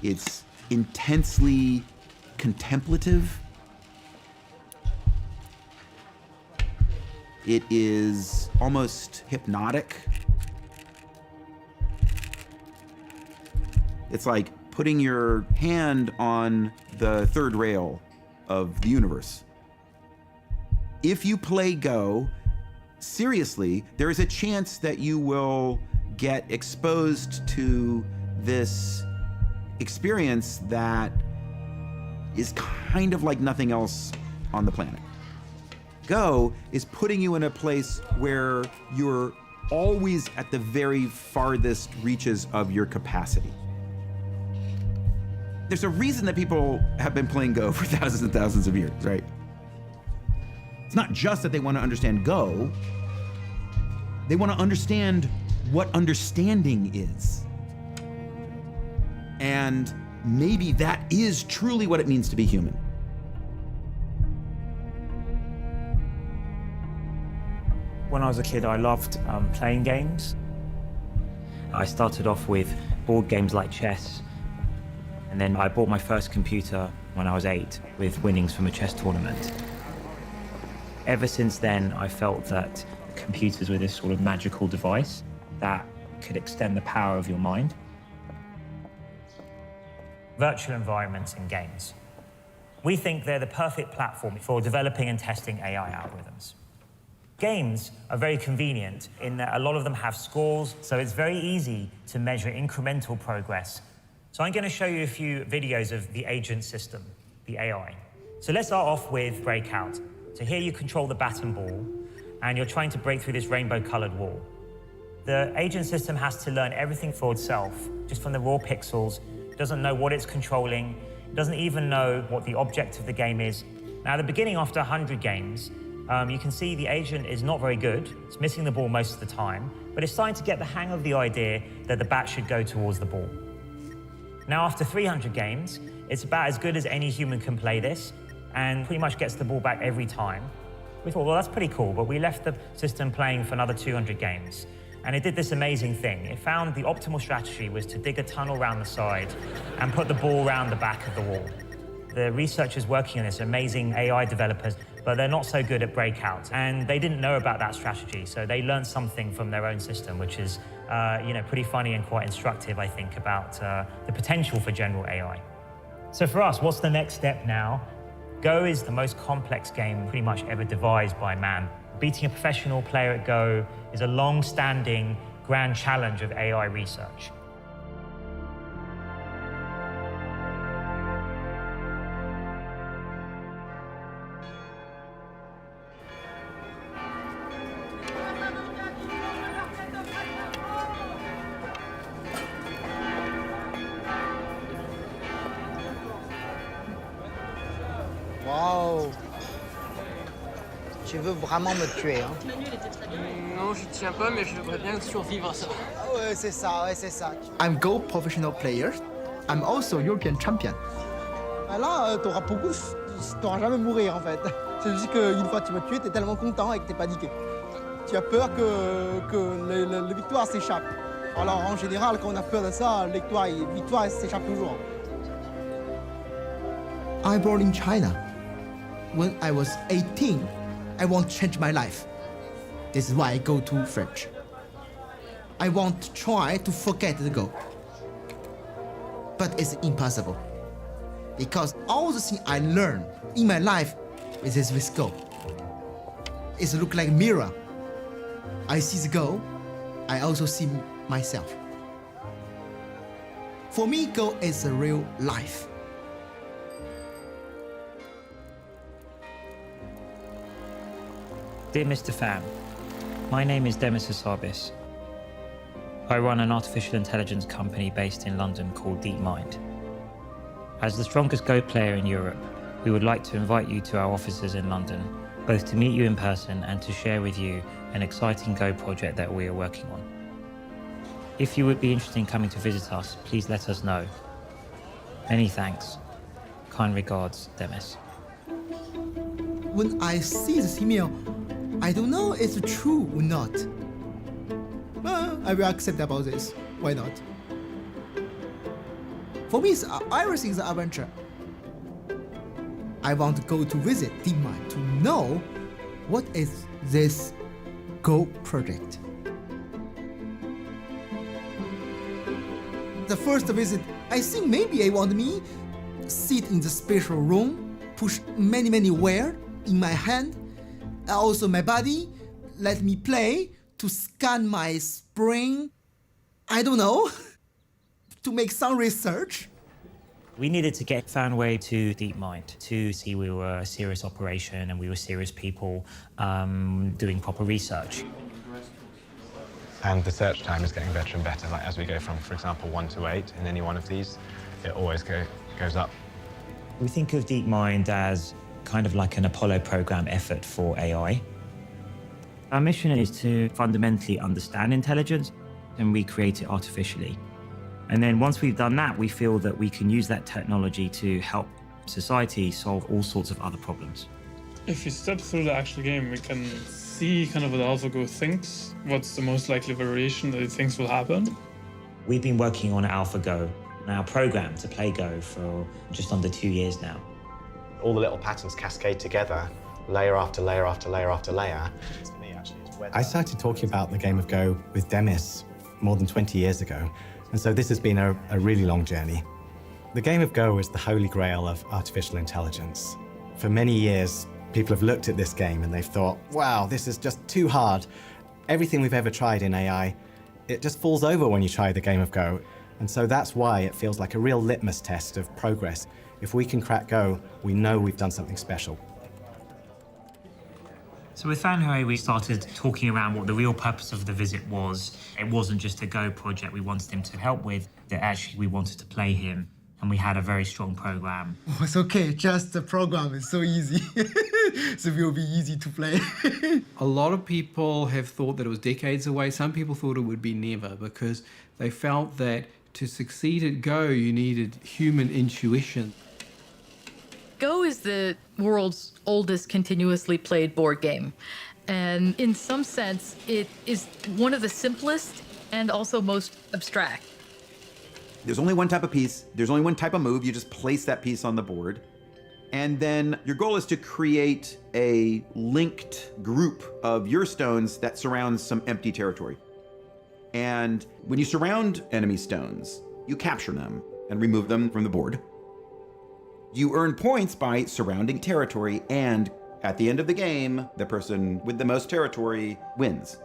It's intensely contemplative. It is almost hypnotic. It's like putting your hand on the third rail of the universe. If you play Go, seriously, there is a chance that you will get exposed to this experience that is kind of like nothing else on the planet. Go is putting you in a place where you're always at the very farthest reaches of your capacity. There's a reason that people have been playing Go for thousands and thousands of years, right? It's not just that they want to understand Go, they want to understand what understanding is. And maybe that is truly what it means to be human. When I was a kid, I loved playing games. I started off with board games like chess, and then I bought my first computer when I was 8 with winnings from a chess tournament. Ever since then, I felt that computers were this sort of magical device that could extend the power of your mind. Virtual environments and games. We think they're the perfect platform for developing and testing AI algorithms. Games are very convenient in that a lot of them have scores, so it's very easy to measure incremental progress. So I'm going to show you a few videos of the agent system, the AI. So let's start off with Breakout. So here you control the bat and ball, and you're trying to break through this rainbow-colored wall. The agent system has to learn everything for itself, just from the raw pixels. It doesn't know what it's controlling. It doesn't even know what the object of the game is. Now, at the beginning, after 100 games, you can see the agent is not very good. It's missing the ball most of the time, but it's starting to get the hang of the idea that the bat should go towards the ball. Now, after 300 games, it's about as good as any human can play this, and pretty much gets the ball back every time. We thought, well, that's pretty cool, but we left the system playing for another 200 games. And it did this amazing thing. It found the optimal strategy was to dig a tunnel around the side and put the ball around the back of the wall. The researchers working on this are amazing AI developers, but they're not so good at Breakout. And they didn't know about that strategy, so they learned something from their own system, which is pretty funny and quite instructive, I think, about the potential for general AI. So for us, what's the next step now? Go is the most complex game pretty much ever devised by man. Beating a professional player at Go is a long-standing grand challenge of AI research. Waouh! Tu veux vraiment me tuer, hein? Non, je tiens pas, mais je voudrais bien survivre à ça. Ah ouais, c'est ça, ouais, c'est ça. I'm Go professional player. I'm also European champion. Ah là, t'auras jamais mourir en fait. C'est juste qu'une fois que tu m'as tué, t'es tellement content et que t'es paniqué. Tu as peur que la victoire s'échappe. Alors en général, quand on a peur de ça, la victoire s'échappe toujours. I'm born in China. When I was 18, I want to change my life. This is why I go to French. I want to try to forget the Go. But it's impossible. Because all the things I learned in my life is with Go. It looks like a mirror. I see the Go, I also see myself. For me, Go is a real life. Dear Mr. Pham, my name is Demis Hassabis. I run an artificial intelligence company based in London called DeepMind. As the strongest Go player in Europe, we would like to invite you to our offices in London, both to meet you in person and to share with you an exciting Go project that we are working on. If you would be interested in coming to visit us, please let us know. Many thanks. Kind regards, Demis. When I see this email, I don't know if it's true or not. Well, I will accept about this. Why not? For me, everything is an adventure. I want to go to visit DeepMind to know what is this Go project. The first visit, I think maybe I want me sit in the special room, push many wires in my hand, and also my body, let me play to scan my brain. I don't know, to make some research. We needed to get Fanway to DeepMind to see we were a serious operation and we were serious people doing proper research. And the search time is getting better and better. Like as we go from, for example, 1 to 8 in any one of these, it always goes up. We think of DeepMind as kind of like an Apollo program effort for AI. Our mission is to fundamentally understand intelligence and recreate it artificially. And then once we've done that, we feel that we can use that technology to help society solve all sorts of other problems. If we step through the actual game, we can see kind of what AlphaGo thinks, what's the most likely variation that it thinks will happen. We've been working on AlphaGo, our program to play Go, for just under 2 years now. All the little patterns cascade together, layer after layer after layer after layer. For me, actually, it's whether... I started talking about the game of Go with Demis more than 20 years ago, and so this has been a really long journey. The game of Go is the holy grail of artificial intelligence. For many years, people have looked at this game and they've thought, wow, this is just too hard. Everything we've ever tried in AI, it just falls over when you try the game of Go. And so that's why it feels like a real litmus test of progress. If we can crack Go, we know we've done something special. So with Fanhui, we started talking around what the real purpose of the visit was. It wasn't just a Go project we wanted him to help with, that actually we wanted to play him. And we had a very strong program. Oh, it's okay, just the program is so easy. So it will be easy to play. A lot of people have thought that it was decades away. Some people thought it would be never, because they felt that to succeed at Go, you needed human intuition. Go is the world's oldest continuously played board game. And in some sense, it is one of the simplest and also most abstract. There's only one type of piece, there's only one type of move, you just place that piece on the board. And then your goal is to create a linked group of your stones that surrounds some empty territory. And when you surround enemy stones, you capture them and remove them from the board. You earn points by surrounding territory, and at the end of the game, the person with the most territory wins.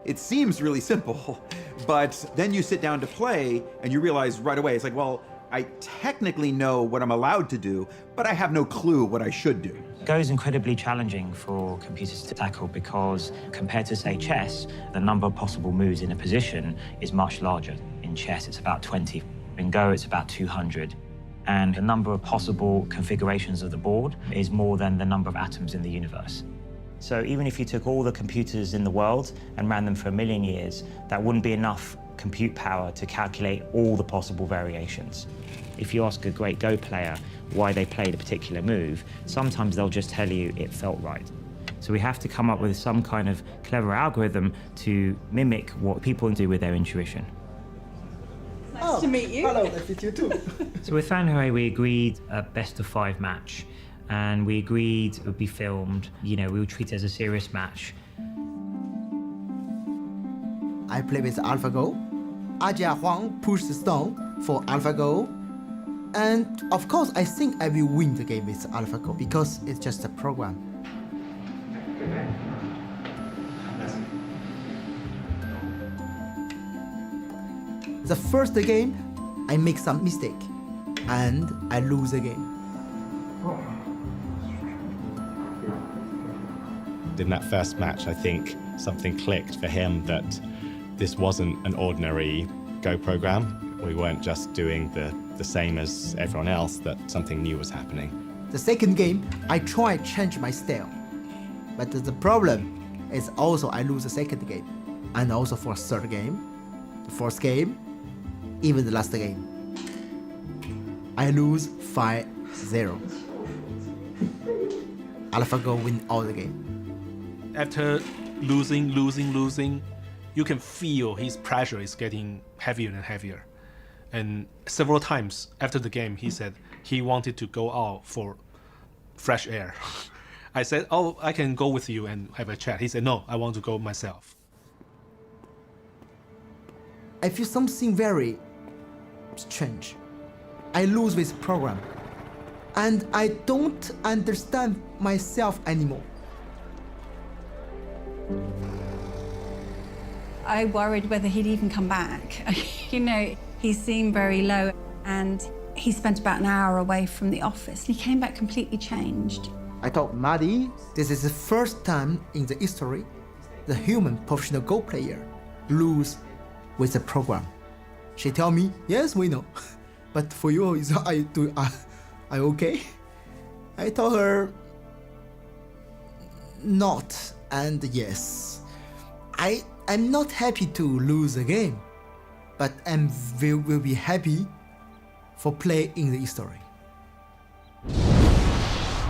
It seems really simple, but then you sit down to play and you realize right away, it's like, well, I technically know what I'm allowed to do, but I have no clue what I should do. Go is incredibly challenging for computers to tackle because compared to, say, chess, the number of possible moves in a position is much larger. In chess, it's about 20. In Go, it's about 200. And the number of possible configurations of the board is more than the number of atoms in the universe. So even if you took all the computers in the world and ran them for 1 million years, that wouldn't be enough compute power to calculate all the possible variations. If you ask a great Go player why they played a particular move, sometimes they'll just tell you it felt right. So we have to come up with some kind of clever algorithm to mimic what people do with their intuition. Nice to meet you. Hello, nice to meet you too. So with Fanhui, we agreed a best-of-5 match. And we agreed it would be filmed. You know, we would treat it as a serious match. I play with AlphaGo. Ajia Huang pushed the stone for AlphaGo. And of course, I think I will win the game with AlphaGo because it's just a program. The first game, I make some mistake and I lose the game. In that first match, I think something clicked for him that this wasn't an ordinary Go program. We weren't just doing the same as everyone else, that something new was happening. The second game, I try to change my style. But the problem is also I lose the second game. And also for third game, the fourth game, even the last game. I lose 5-0. AlphaGo win all the game. After losing, you can feel his pressure is getting heavier and heavier. And several times after the game, he said he wanted to go out for fresh air. I said, oh, I can go with you and have a chat. He said, no, I want to go myself. I feel something very strange. I lose this program. And I don't understand myself anymore. I worried whether he'd even come back. You know, he seemed very low, and he spent about an hour away from the office. He came back completely changed. I told Maddie, this is the first time in the history the human professional Go player lose with the program. She tell me, yes, we know. But for you, I okay? I told her, not and yes. I'm not happy to lose the game, but will be happy for play in the history.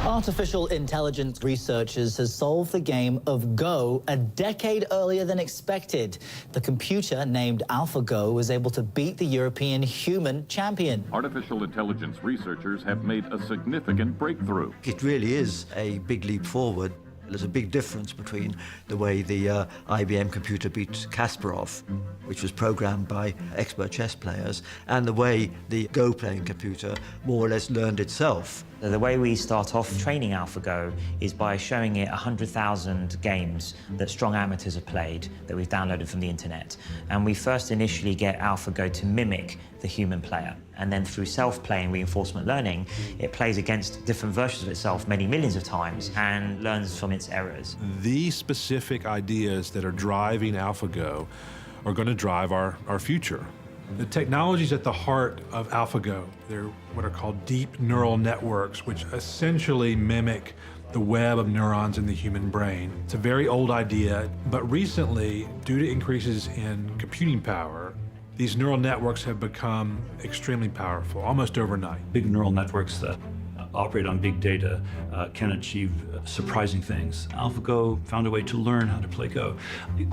Artificial intelligence researchers has solved the game of Go a decade earlier than expected. The computer named AlphaGo was able to beat the European human champion. Artificial intelligence researchers have made a significant breakthrough. It really is a big leap forward. There's a big difference between the way the IBM computer beat Kasparov, which was programmed by expert chess players, and the way the Go playing computer more or less learned itself. The way we start off training AlphaGo is by showing it 100,000 games that strong amateurs have played that we've downloaded from the internet. And we first initially get AlphaGo to mimic the human player. And then through self-play and reinforcement learning, it plays against different versions of itself many millions of times and learns from its errors. The specific ideas that are driving AlphaGo are going to drive our future. The technology's at the heart of AlphaGo. They're what are called deep neural networks, which essentially mimic the web of neurons in the human brain. It's a very old idea, but recently, due to increases in computing power, these neural networks have become extremely powerful, almost overnight. Big neural networks that operate on big data can achieve surprising things. AlphaGo found a way to learn how to play Go.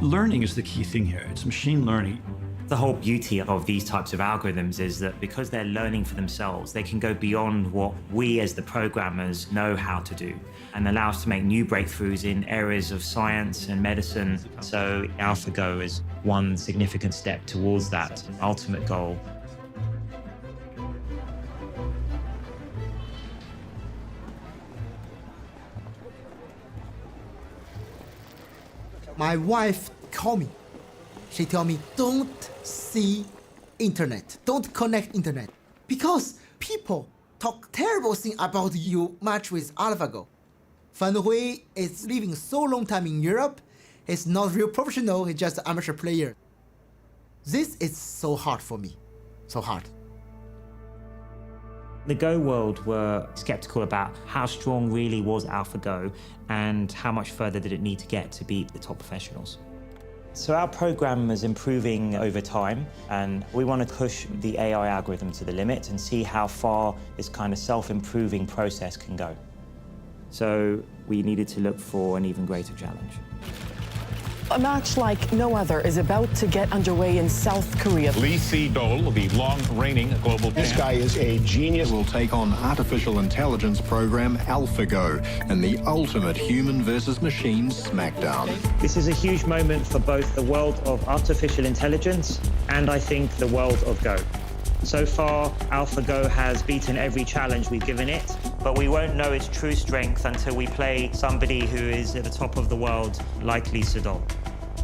Learning is the key thing here. It's machine learning. The whole beauty of these types of algorithms is that because they're learning for themselves, they can go beyond what we as the programmers know how to do and allow us to make new breakthroughs in areas of science and medicine. So AlphaGo is one significant step towards that ultimate goal. My wife called me. She told me, don't see internet, don't connect internet. Because people talk terrible thing about you match with AlphaGo. Fan Hui is living so long time in Europe. He's not real professional, he's just an amateur player. This is so hard for me, so hard. The Go world were skeptical about how strong really was AlphaGo and how much further did it need to get to beat the top professionals. So our program is improving over time, and we want to push the AI algorithm to the limit and see how far this kind of self-improving process can go. So we needed to look for an even greater challenge. A match like no other is about to get underway in South Korea. Lee Sedol, the long-reigning global champ. This guy is a genius. Will take on artificial intelligence program AlphaGo in the ultimate human versus machine smackdown. This is a huge moment for both the world of artificial intelligence and I think the world of Go. So far, AlphaGo has beaten every challenge we've given it, but we won't know its true strength until we play somebody who is at the top of the world, like Lee Sedol.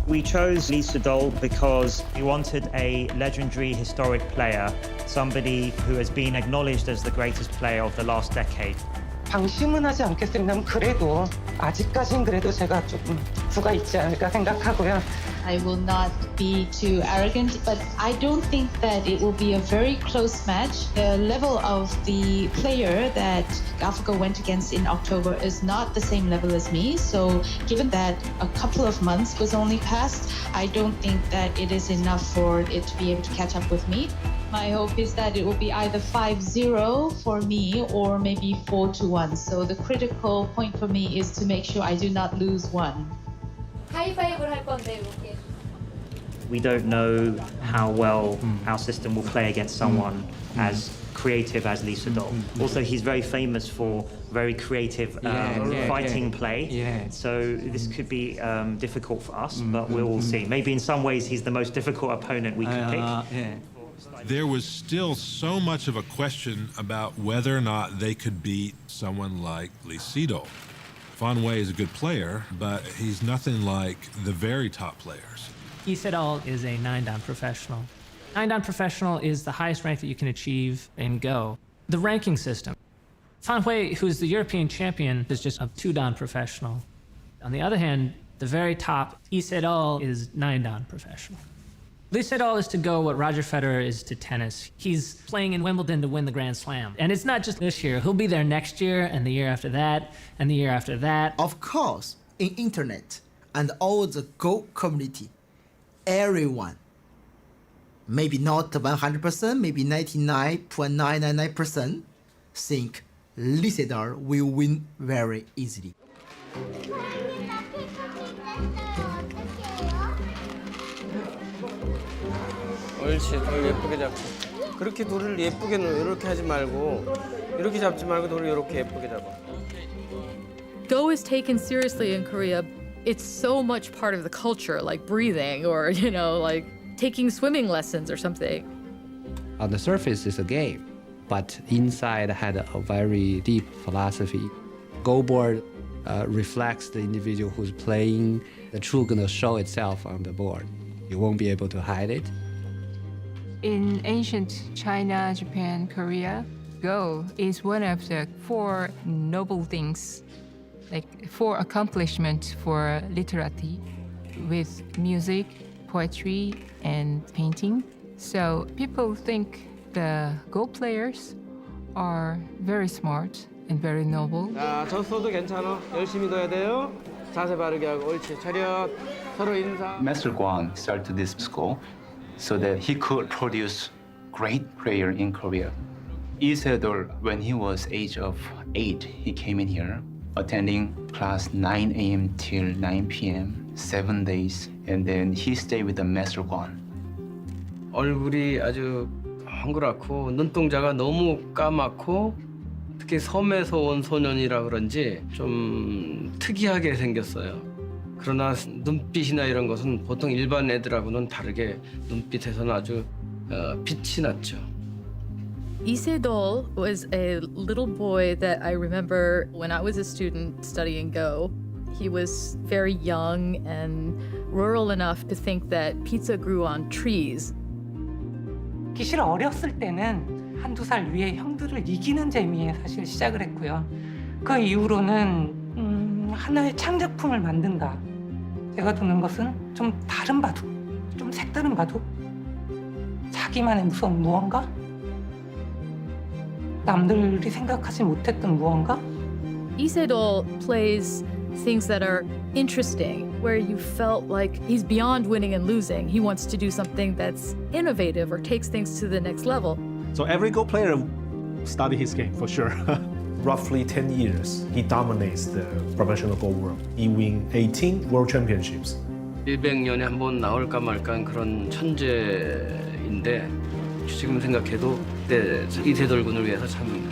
We chose Lee Sedol because we wanted a legendary historic player, somebody who has been acknowledged as the greatest player of the last decade. 방심은 하지 않겠습니다만 그래도 아직까진 그래도 제가 조금 부가 있지 않을까 생각하고요. I will not be too arrogant, but I don't think that it will be a very close match. The level of the player that AlphaGo went against in October is not the same level as me. So given that a couple of months was only passed, I don't think that it is enough for it to be able to catch up with me. My hope is that it will be either 5-0 for me or maybe 4-1. So the critical point for me is to make sure I do not lose one. 하이파이브를 할 건데 이렇게. We don't know how well our system will play against someone as creative as Lisa Doll. Also, he's very famous for very creative fighting play. So this could be difficult for us, but we'll see. Maybe in some ways he's the most difficult opponent we can pick. There was still so much of a question about whether or not they could beat someone like Lee Sedol. Fan Wei is a good player, but he's nothing like the very top players. Lee Sedol is a 9-dan professional. 9-dan professional is the highest rank that you can achieve in Go. The ranking system. Fan Wei, who's the European champion, is just a 2-dan professional. On the other hand, the very top, Lee Sedol is 9-dan professional. Lee Sedol is to Go what Roger Federer is to tennis. He's playing in Wimbledon to win the Grand Slam. And it's not just this year. He'll be there next year, and the year after that, and the year after that. Of course, in internet and all the Go community, everyone, maybe not 100%, maybe 99.999% think Lee Sedol will win very easily. 옳지, 돌 예쁘게 잡고. 그렇게 돌을 예쁘게 이렇게 하지 말고 이렇게 잡지 말고 돌을 이렇게 예쁘게 잡아. Go is taken seriously in Korea. It's so much part of the culture, like breathing or, like taking swimming lessons or something. On the surface, it's a game, but inside had a very deep philosophy. Go board reflects the individual who's playing. The truth gonna show itself on the board. You won't be able to hide it. In ancient China, Japan, Korea, Go is one of the 4 noble things, like 4 accomplishments for literati, with music, poetry, and painting. So people think the Go players are very smart and very noble. 자, 졌어도 괜찮아. 열심히 넣어야 돼요. 자세 바르게 하고 옳지. 차렷. 서로 인사. Master Guan started this school so that he could produce great player in Korea. Lee Sedol, when he was age of 8, he came in here, attending class 9 a.m. till 9 p.m., 7 days, and then he stayed with the Master Guan. 얼굴이 아주 헝그랗고 눈동자가 너무 까맣고 특히 섬에서 온 소년이라 그런지 좀 특이하게 생겼어요. 그러나 눈빛이나 이런 것은 보통 일반 애들하고는 다르게 눈빛에서는 아주 빛이 났죠. Lee Sedol was a little boy that I remember when I was a student studying Go. He was very young and rural enough to think that pizza grew on trees. 사실 어렸을 때는 1-2살 위에 형들을 이기는 재미에 사실 시작을 했고요. 그 이후로는 하나의 창작품을 만든다. 제가 두는 것은 좀 다른 바둑, 좀 색다른 바둑, 자기만의 무서운 무언가, 남들이 생각하지 못했던 무언가. Lee Sedol plays things that are interesting, where you felt like he's beyond winning and losing. He wants to do something that's innovative or takes things to the next level. So every Go player study his game for sure. Roughly 10 years, he dominates the professional Go world. He wins 18 world championships. 100년에 한 번 나올까 말까 그런 천재인데 지금 생각해도 이세돌 군을 위해서 참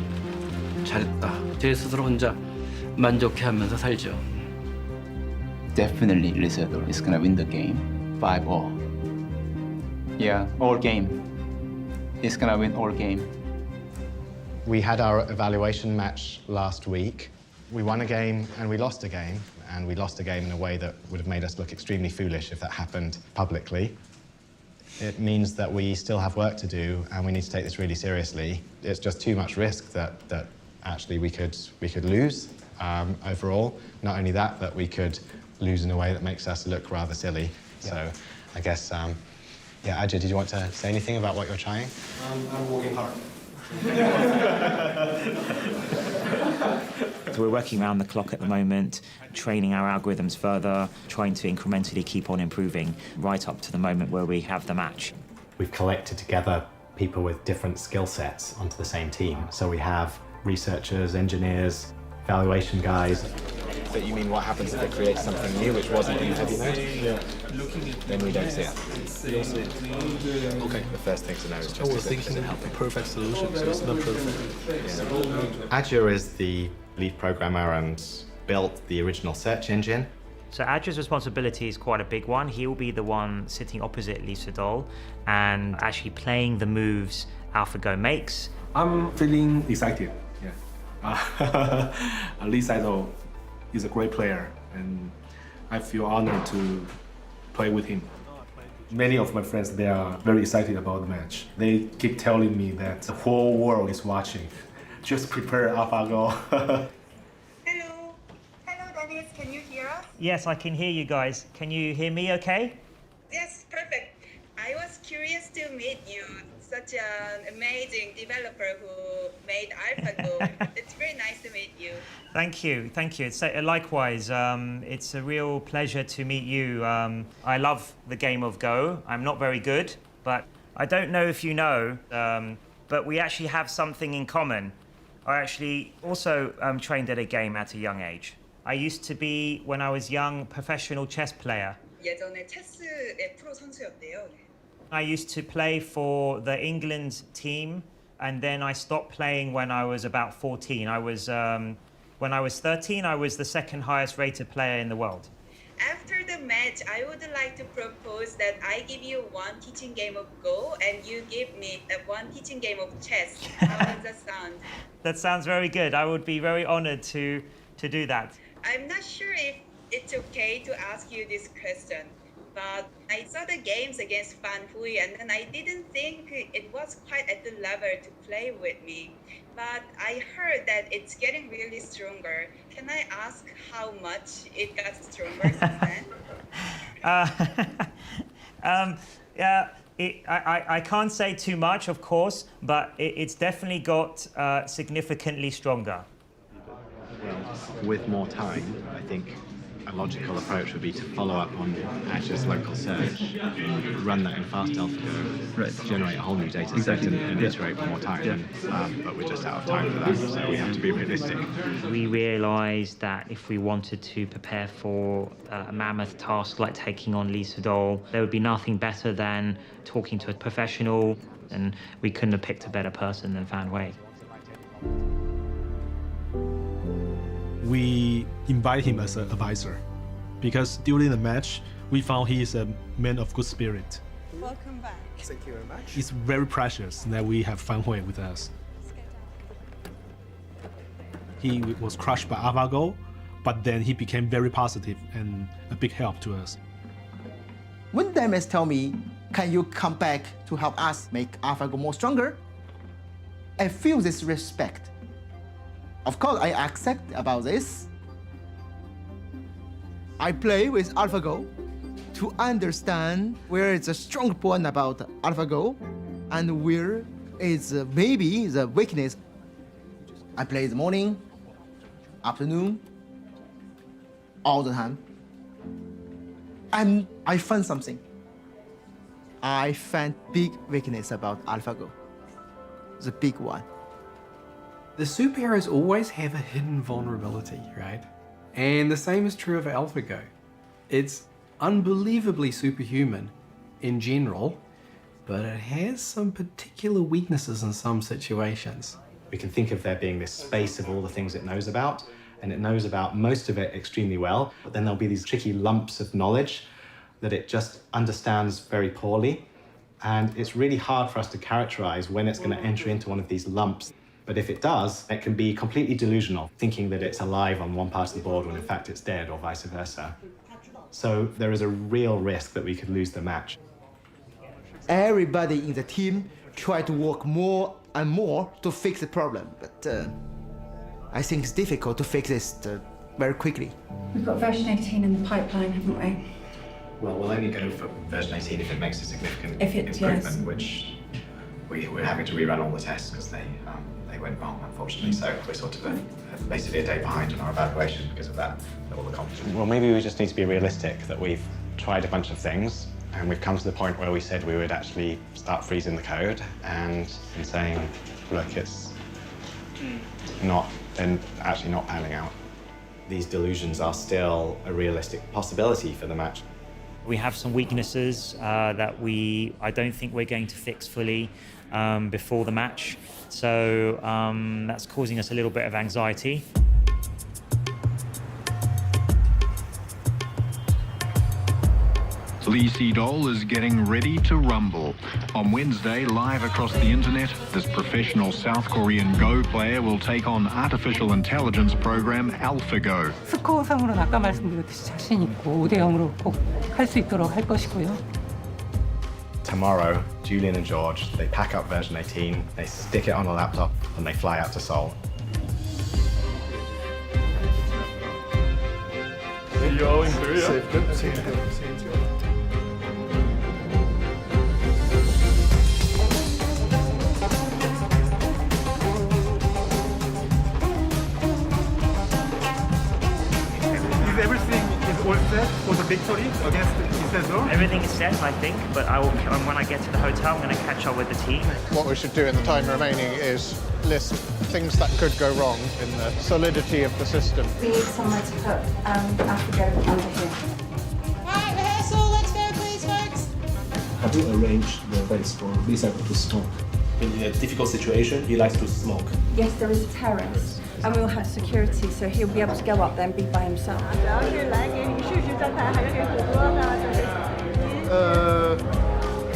잘했다. 제 스스로 혼자 만족해하면서 살죠. Definitely Lee Sedol is gonna win the game 5-all. Yeah, all game. He's gonna win all game. We had our evaluation match last week. We won a game and we lost a game, and we lost a game in a way that would have made us look extremely foolish if that happened publicly. It means that we still have work to do and we need to take this really seriously. It's just too much risk that actually we could lose overall. Not only that, but we could lose in a way that makes us look rather silly. Yeah. So I guess, yeah, Ajay, did you want to say anything about what you're trying? I'm working hard. So we're working around the clock at the moment, training our algorithms further, trying to incrementally keep on improving right up to the moment where we have the match. We've collected together people with different skill sets onto the same team. So we have researchers, engineers, evaluation guys. But you mean what happens if it creates something new which wasn't in heavy mode? Yeah. Then we don't see it. Okay. The first thing to know is I just was thinking the perfect solution, so it's not perfect. Azure is the lead programmer and built the original search engine. So Azure's responsibility is quite a big one. He will be the one sitting opposite Lee Sedol and actually playing the moves AlphaGo makes. I'm feeling excited. Yeah. Lee Sedol is a great player, and I feel honored to play with him. Many of my friends, they are very excited about the match. They keep telling me that the whole world is watching. Just prepare AlphaGo. Dennis, can you hear us? Yes, I can hear you guys. Can you hear me okay? Yes, perfect. I was curious to meet you. Such an amazing developer who made AlphaGo. It's very nice to meet you. Thank you, thank you. It's likewise. It's a real pleasure to meet you. I love the game of Go. I'm not very good, but I don't know if you know, but we actually have something in common. I actually also trained at a game at a young age. I used to be, when I was young, professional chess player. 예전에 체스의 프로 선수였대요. I used to play for the England team, and then I stopped playing when I was about 14. When I was 13, I was the second highest rated player in the world. After the match, I would like to propose that I give you one teaching game of Go and you give me one teaching game of chess. How does that sound? That sounds very good. I would be very honored to do that. I'm not sure if it's okay to ask you this question, but I saw the games against Fan Hui and then I didn't think it was quite at the level to play with me. But I heard that it's getting really stronger. Can I ask how much it got stronger since then? I can't say too much, of course, but it's definitely got significantly stronger. With more time, I think a logical approach would be to follow up on Azure's local search, run that in fast AlphaGo, generate a whole new data set and iterate one more time. But we're just out of time for that, so we have to be realistic. We realized that if we wanted to prepare for a mammoth task like taking on Lee Sedol, there would be nothing better than talking to a professional, and we couldn't have picked a better person than Fan Hui. We invite him as an advisor because during the match, we found he is a man of good spirit. Welcome back. Thank you very much. It's very precious that we have Fan Hui with us. He was crushed by AlphaGo, but then he became very positive and a big help to us. When Demis tell me, can you come back to help us make AlphaGo more stronger? I feel this respect. Of course, I accept about this. I play with AlphaGo to understand where is the strong point about AlphaGo and where is maybe the weakness. I play in the morning, afternoon, all the time. And I found something. I found big weakness about AlphaGo. The big one. The superheroes always have a hidden vulnerability, right? And the same is true of AlphaGo. It's unbelievably superhuman in general, but it has some particular weaknesses in some situations. We can think of there being this space of all the things it knows about, and it knows about most of it extremely well, but then there'll be these tricky lumps of knowledge that it just understands very poorly. And it's really hard for us to characterize when it's going to enter into one of these lumps. But if it does, it can be completely delusional, thinking that it's alive on one part of the board when in fact it's dead, or vice versa. So there is a real risk that we could lose the match. Everybody in the team try to work more and more to fix the problem, but I think it's difficult to fix this very quickly. We've got version 18 in the pipeline, haven't we? Well, we'll only go for version 18 if it makes a significant improvement, which we're having to rerun all the tests because they went wrong, unfortunately. So we're sort of basically a day behind on our evaluation because of that, all the competition. Well, maybe we just need to be realistic that we've tried a bunch of things and we've come to the point where we said we would actually start freezing the code and saying, look, it's actually not panning out. these delusions are still a realistic possibility for the match. We have some weaknesses that I don't think we're going to fix fully before the match. So that's causing us a little bit of anxiety. Lee Sedol is getting ready to rumble. On Wednesday, live across the internet, this professional South Korean Go player will take on artificial intelligence program AlphaGo. 스코어상으로는 아까 말씀드렸듯이 자신 있고 5대0으로 꼭 할 수 있도록 할 것이고요. Tomorrow, Julian and George, they pack up version 18, they stick it on a laptop, and they fly out to Seoul. See you all in Korea. See you. All set for the victory against Isidore? Everything is set, I think, but when I get to the hotel, I'm going to catch up with the team. What we should do in the time remaining is list things that could go wrong in the solidity of the system. We need somewhere to put AlphaGo under here. Right, rehearsal, let's go please, folks. How do you arrange the base for Lisa to smoke? In a difficult situation, he likes to smoke. Yes, there is a terrace. And we'll have security, so he'll be able to go up there and be by himself.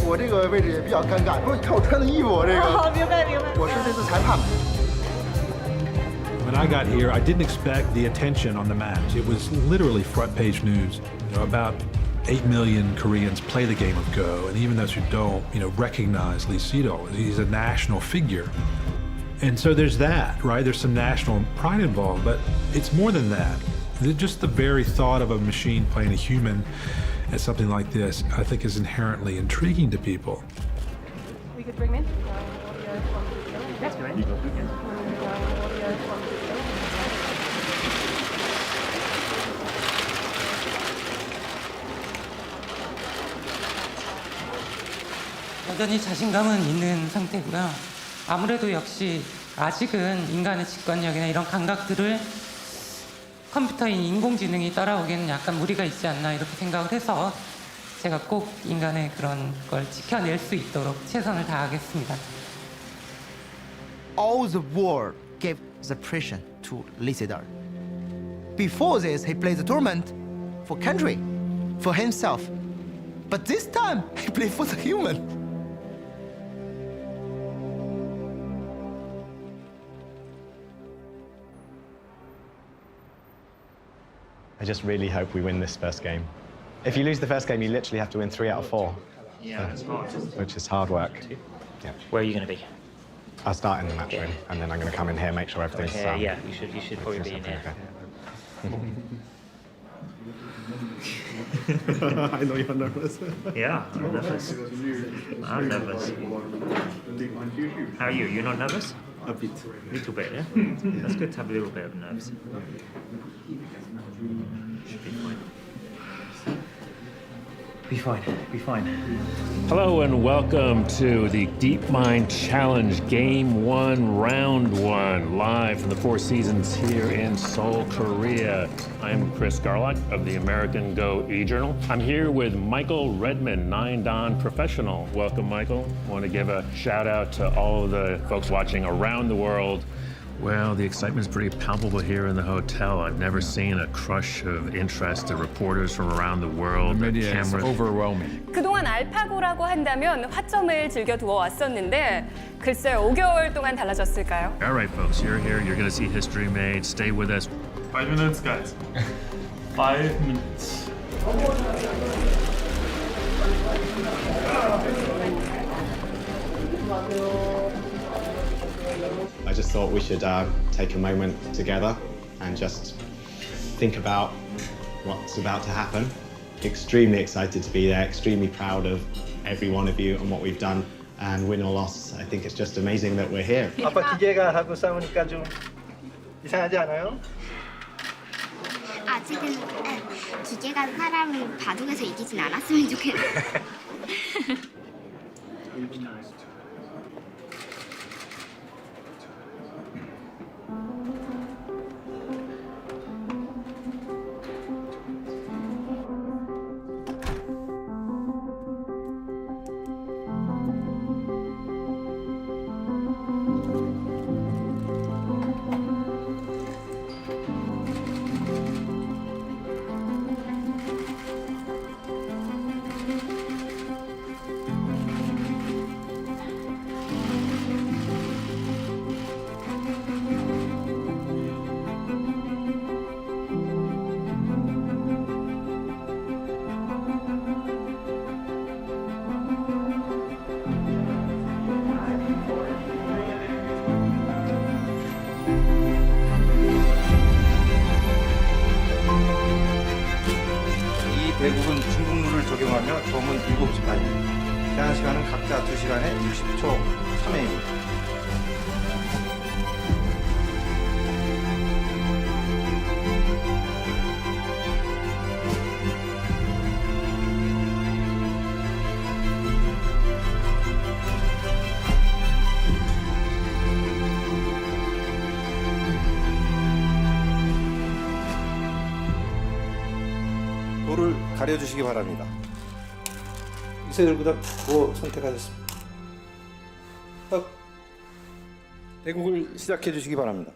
我这个位置也比较尴尬，不是你看我穿的衣服，我这个。明白明白。我是这次裁判。When I got here, I didn't expect the attention on the match. It was literally front page news. About 8 million Koreans play the game of Go, and even those who don't, recognize Lee Sedol. He's a national figure. And so there's that, right? There's some national pride involved, but it's more than that. Just the very thought of a machine playing a human at something like this, I think, is inherently intriguing to people. We could bring in. Yes, go ahead. 여전히 자신감은 있는 상태고요. 아무래도 역시 아직은 인간의 직관력이나 이런 감각들을 컴퓨터인 인공지능이 따라오기에는 약간 무리가 있지 않나 이렇게 생각을 해서 제가 꼭 인간의 그런 걸 지켜낼 수 있도록 최선을 다하겠습니다. All the world gave the pressure to Lee Sedol. Before this, he played the tournament for country, for himself. But this time, he played for the human. I just really hope we win this first game. If you lose the first game, you literally have to win 3 out of 4. Yeah, that's hard. Which is hard work. Yeah. Where are you going to be? I'll start in the match room, and then I'm going to come in here, make sure everything's... Yeah, you should probably be in here. I know you're nervous. Yeah, I'm nervous. I'm nervous. How are you? You're not nervous? A bit. A little bit, yeah? That's good to have a little bit of nerves. Should be fine. Be fine, be fine. Hello and welcome to the DeepMind Challenge Game 1, Round 1, live from the Four Seasons here in Seoul, Korea. I'm Chris Garlock of the American Go e-Journal. I'm here with Michael Redmond, 9-Dan professional. Welcome, Michael. I want to give a shout out to all of the folks watching around the world. Well, the excitement is pretty palpable here in the hotel. I've never seen a crush of interest to reporters from around the world. The cameras. It's overwhelming. 그동안 알파고라고 한다면 화점을 즐겨 두어 왔었는데 글쎄요, 5개월 동안 달라졌을까요? All right, folks, you're here. You're going to see history made. Stay with us. 5 minutes, guys. 5 minutes. I just thought we should take a moment together and just think about what's about to happen. Extremely excited to be there, extremely proud of every one of you and what we've done. And win or loss, I think it's just amazing that we're here. 아빠 기계가 하고 싸우니까 좀 이상하지 않아요? 아직은 기계가 사람을 바둑에서 이기진 않았으면 좋겠어요. 외국은 중국 룰을 적용하며 점은 7시 반입니다. 제한 시간은 각자 2시간에 60초 3회입니다. 도를 가려주시기 바랍니다. 이세돌 구단 도 선택하셨습니다. 대국을 시작해 주시기 바랍니다.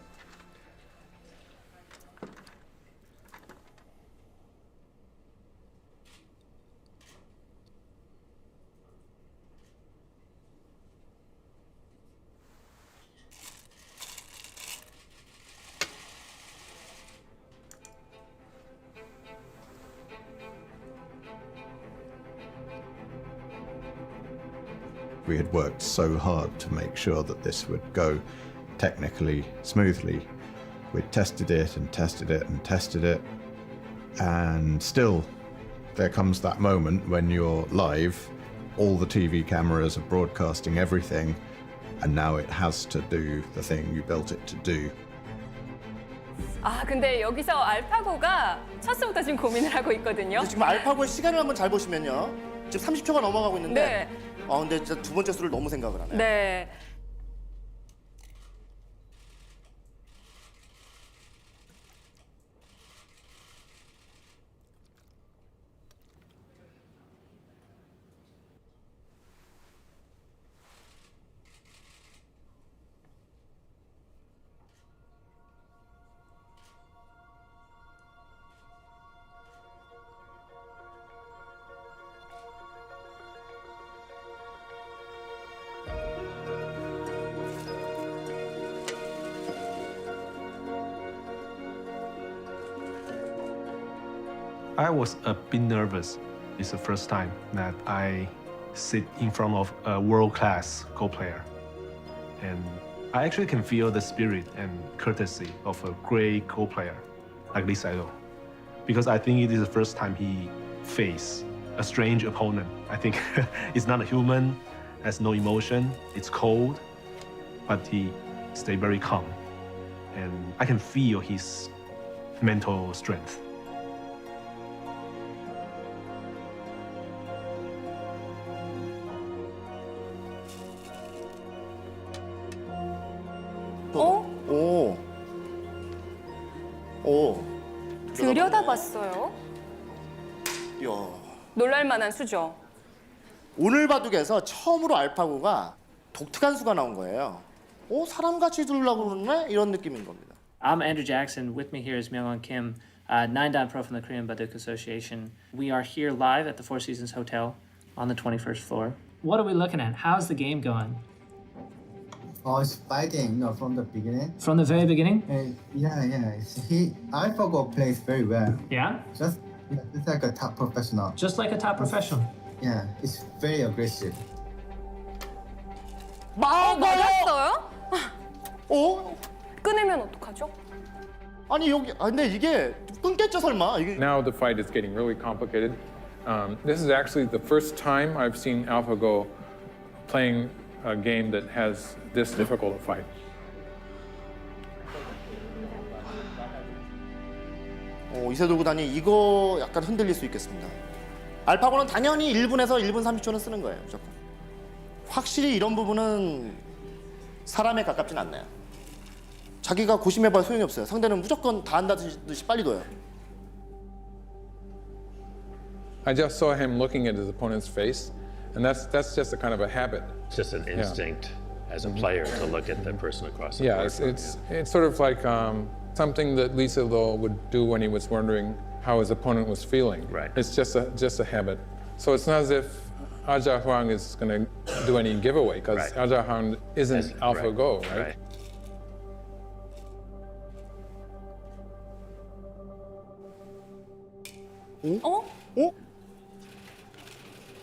We had worked so hard to make sure that this would go technically smoothly. We'd tested it and tested it and tested it. And still, there comes that moment when you're live, all the TV cameras are broadcasting everything, and now it has to do the thing you built it to do. 아, 근데 여기서 알파고가 첫수부터 지금 고민을 하고 있거든요. 지금 알파고의 시간을 한번 잘 보시면요. 지금 30초가 넘어가고 있는데 근데 진짜 두 번째 수를 너무 생각을 하네요. 네. I was a bit nervous. It's the first time that I sit in front of a world-class Go player. And I actually can feel the spirit and courtesy of a great Go player like Lee Saito. Because I think it is the first time he faced a strange opponent. I think it's not a human, has no emotion, it's cold, but he stayed very calm. And I can feel his mental strength. 들여다봤어요. 이야. 놀랄만한 수죠. 오늘 바둑에서 처음으로 알파고가 독특한 수가 나온 거예요. 사람같이 두려고 그러네? 이런 느낌인 겁니다. I'm Andrew Jackson. With me here is Myung-won Kim, 9-dan pro from the Korean Baduk Association. We are here live at the Four Seasons Hotel on the 21st floor. What are we looking at? How's the game going? Oh, it's fighting, from the beginning. From the very beginning? Yeah. AlphaGo plays very well. Yeah? Just like a top professional. Just like a top professional. Yeah, it's very aggressive. 맞았어요? 끊으면 어떡하죠? 아니 근데 이게 끊겠죠 설마? Now the fight is getting really complicated. This is actually the first time I've seen AlphaGo playing a game that has this difficult a fight. 이세돌 구단이 이거 약간 흔들릴 수 있겠습니다. 알파고는 당연히 1분에서 1분 30초는 쓰는 거예요, 무조건. 확실히 이런 부분은 사람에 가깝진 않네요. 자기가 고심해봐야 소용이 없어요. 상대는 무조건 다 한다듯이 빨리 둬요. I just saw him looking at his opponent's face, and that's just a kind of a habit. It's just an instinct as a player to look at the person across the Yeah, board. it's sort of like something that Lee Sedol would do when he was wondering how his opponent was feeling. Right. It's just a habit. So it's not as if Aja Huang is going to do any giveaway, because Aja Huang isn't AlphaGo, right?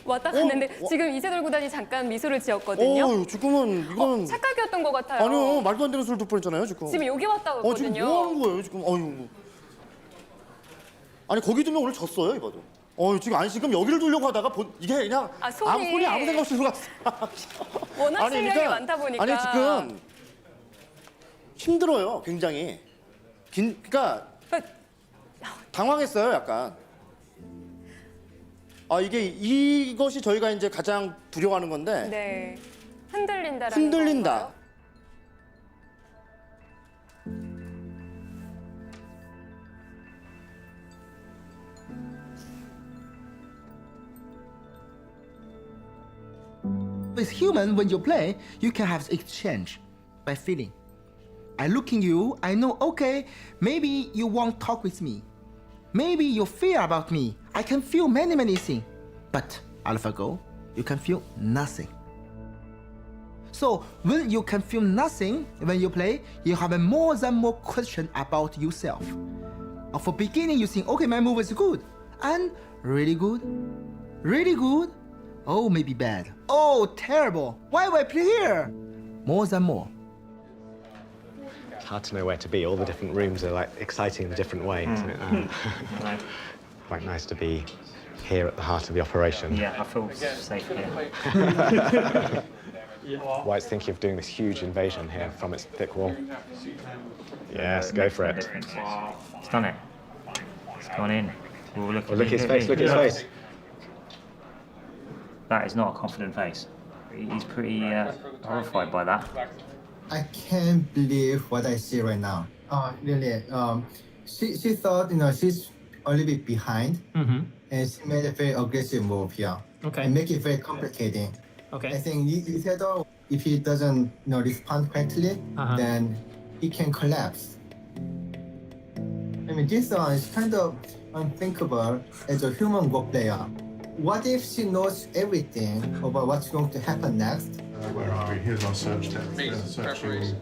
왔다 갔는데 지금 이세돌 구단이 잠깐 미소를 지었거든요. 지금은 이거는 착각이었던 것 같아요. 아니요, 말도 안 되는 수를 둘 뻔했잖아요, 지금. 지금 여기 왔다 갔거든요. 지금 뭐 하는 거예요, 지금? 아니 거기 두면 오늘 졌어요, 이봐도. 지금 아니 지금 여기를 두려고 하다가 이게 그냥 손이 아무 생각 없이 들어갔어. 워낙 아니, 실력이 그러니까, 많다 보니까. 아니 지금 힘들어요, 굉장히. 그러니까 당황했어요, 약간. 이것이 저희가 이제 가장 두려워하는 건데. 네. 흔들린다라는 흔들린다. 건가요? With human, when you play, you can have exchange by feeling. I look in you, I know, okay, maybe you won't talk with me. Maybe you fear about me. I can feel many things. But AlphaGo, you can feel nothing. So when you can feel nothing when you play, you have more and more question about yourself. For beginning, you think, okay, my move is good, and really good, oh, maybe bad, oh, terrible, why do I play here? More and more. It's hard to know where to be. All the different rooms are like exciting in a different way. Isn't it? Quite nice to be here at the heart of the operation. Yeah, I feel safe here. White's thinking of doing this huge invasion here from its thick wall. Yes, go for it. It's done it. It's gone in. Look at his face, look at his face. That is not a confident face. He's pretty horrified by that. I can't believe what I see right now. Really. She thought, she's a little bit behind, and she made a very aggressive move here. Okay. And make it very complicating. Okay. I think Isidore, if he doesn't, respond correctly, then he can collapse. I mean, this is kind of unthinkable as a human Go player. What if she knows everything about what's going to happen next? Where are we? Here's our search tab. Searching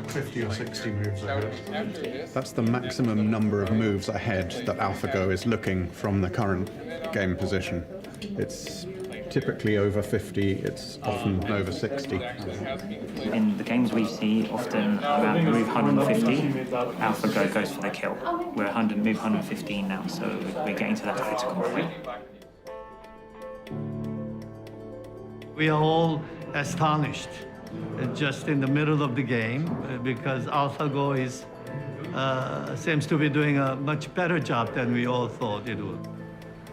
50 or 60 moves ahead. That's the maximum number of moves ahead that AlphaGo is looking from the current game position. It's typically over 50, it's often over 60. In the games we see, often around move 150, AlphaGo goes for the kill. We're move 115 now, so we're getting to that critical point. We are all astonished just in the middle of the game because AlphaGo seems to be doing a much better job than we all thought it would.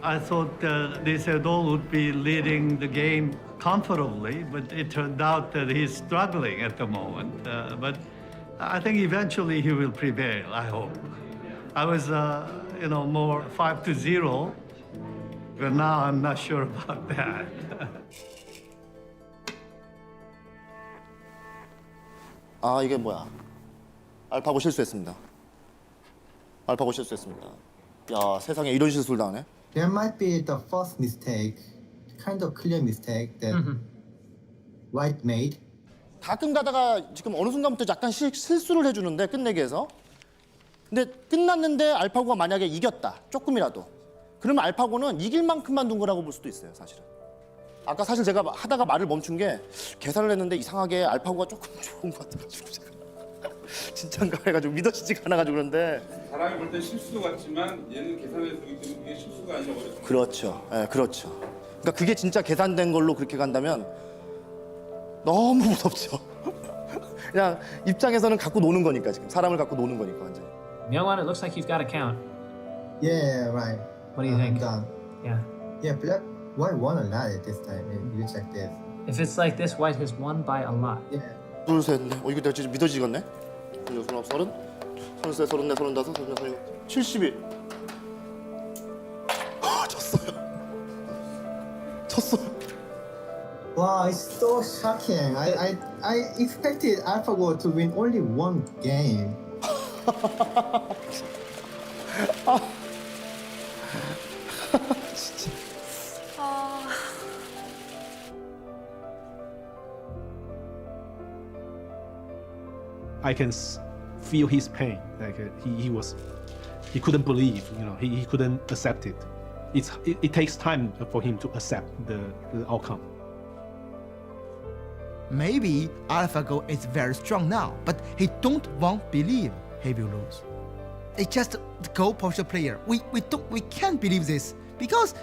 I thought Isidore would be leading the game comfortably, but it turned out that he's struggling at the moment. But I think eventually he will prevail, I hope. I was, more 5-0, but now I'm not sure about that. 이게 뭐야? 알파고 실수했습니다. 알파고 실수했습니다. 야, 세상에 이런 실수를 당하네. There might be the first mistake, kind of clear mistake that White made. 가끔 가다가 지금 어느 순간부터 약간 실수를 해주는데 끝내기 위해서. 근데 끝났는데 알파고가 만약에 이겼다, 조금이라도. 그러면 알파고는 이길 만큼만 둔 거라고 볼 수도 있어요, 사실은. 아까 사실 제가 하다가 말을 멈춘 게 계산을 했는데 이상하게 알파고가 조금 좋은 것 같아가지고 제가 진짠가 해가지고 믿어지지가 않아가지고 그런데 사람이 볼 때 실수 같지만 얘는 계산해서 보기 때문에 그게 실수가 아니라 어렵죠. 그렇죠. 예, 그렇죠. 그러니까 그게 진짜 계산된 걸로 그렇게 간다면 너무 무섭죠. 그냥 입장에서는 갖고 노는 거니까 지금 사람을 갖고 노는 거니까 완전. Myungwon, it looks like you've got a count. Yeah, right. What do you think? Done. Yeah. Yeah, Black White won a lot at this time. You check this. If it's like this, White has won by a lot. Yeah. 둘, 셋, 넷. 이거 내가 진짜 믿어지겠네. 29, 30, 33, 34, 35, 36, 71. 졌어요. Wow, it's so shocking. I expected AlphaGo to win only one game. 진짜. I can feel his pain. Like he couldn't believe. He couldn't accept it. It takes time for him to accept the outcome. Maybe AlphaGo is very strong now, but he don't want believe he will lose. It's just the Go professional player. We can't believe this Because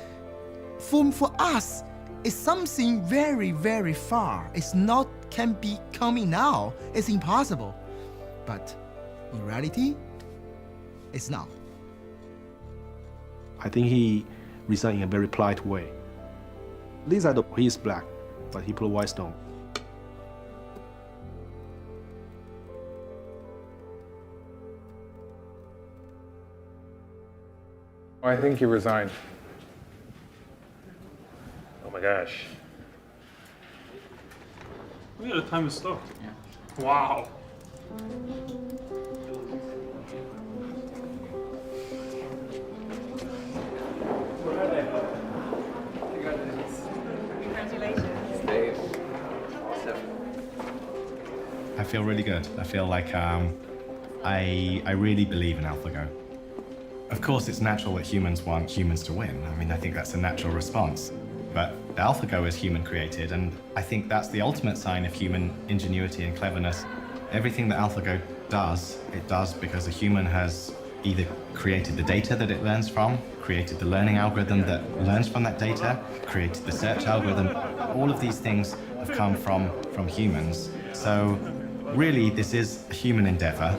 for us, it's something very, very far. It's not can be coming now. It's impossible. But in reality, it's now. I think he resigned in a very polite way. Lee Sedol, he is black, but he put a white stone. I think he resigned. Oh my gosh. Look at the time is stopped. Yeah. Wow. I feel really good. I feel like I really believe in AlphaGo. Of course, it's natural that humans want humans to win. I mean, I think that's a natural response. But AlphaGo is human created, and I think that's the ultimate sign of human ingenuity and cleverness. Everything that AlphaGo does, it does because a human has either created the data that it learns from, created the learning algorithm that learns from that data, created the search algorithm. All of these things have come from humans. So really, this is a human endeavor.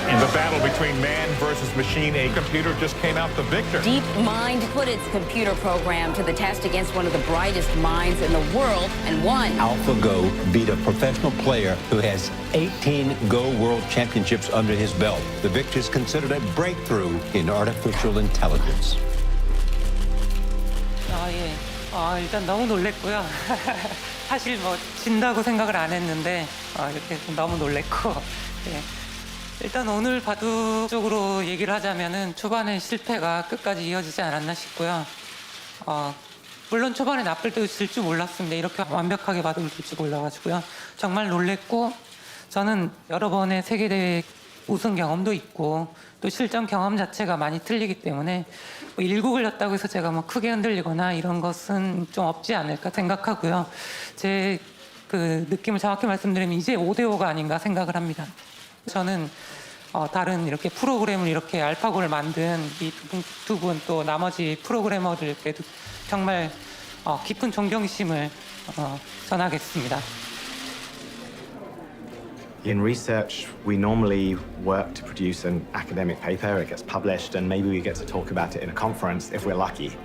In the battle between man versus machine, a computer just came out the victor. DeepMind put its computer program to the test against one of the brightest minds in the world and won. AlphaGo beat a professional player who has 18 Go World Championships under his belt. The victory is considered a breakthrough in artificial intelligence. 일단 너무 놀랬고요. 사실 뭐 진다고 생각을 안 했는데 이렇게 너무 놀랬고. 예. 일단 오늘 바둑 쪽으로 얘기를 하자면은 초반에 실패가 끝까지 이어지지 않았나 싶고요. 물론 초반에 나쁠 때도 질 줄 몰랐습니다. 이렇게 완벽하게 바둑을 둘 줄 몰라가지고요. 정말 놀랬고 저는 여러 번의 세계대회 우승 경험도 있고 또 실전 경험 자체가 많이 틀리기 때문에 뭐 일구 걸렸다고 해서 제가 뭐 크게 흔들리거나 이런 것은 좀 없지 않을까 생각하고요. 제 그 느낌을 정확히 말씀드리면 이제 5대5가 아닌가 생각을 합니다. 저는 다른 이렇게 프로그램을 이렇게 알파고를 만든 이 두 분 또 나머지 프로그래머들께도 정말 깊은 존경심을 전하겠습니다. In research, we normally work to produce an academic paper, it gets published, and maybe we get to talk about it in a conference if we're lucky.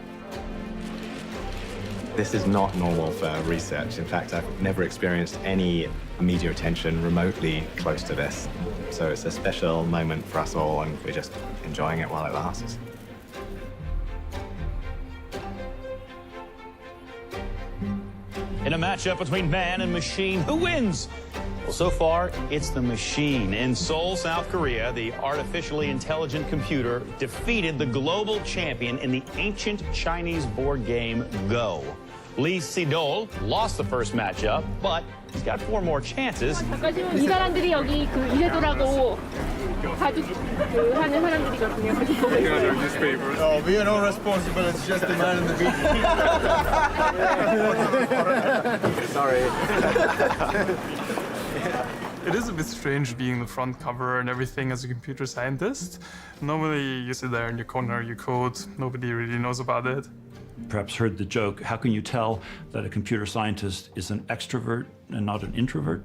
This is not normal for research. In fact, I've never experienced any media attention remotely close to this. So it's a special moment for us all, and we're just enjoying it while it lasts. In a matchup between man and machine, who wins? Well, so far, it's the machine. In Seoul, South Korea, the artificially intelligent computer defeated the global champion in the ancient Chinese board game Go. Lee Sedol lost the first matchup, but he's got 4 more chances. 이 사람들이 여기 그 이세돌하고 바둑 하는 사람들이거든요. No, we are not responsible. It's just the man in the video. Sorry. It is a bit strange being the front cover and everything as a computer scientist. Normally, you sit there in your corner, you code, nobody really knows about it. Perhaps heard the joke, how can you tell that a computer scientist is an extrovert and not an introvert?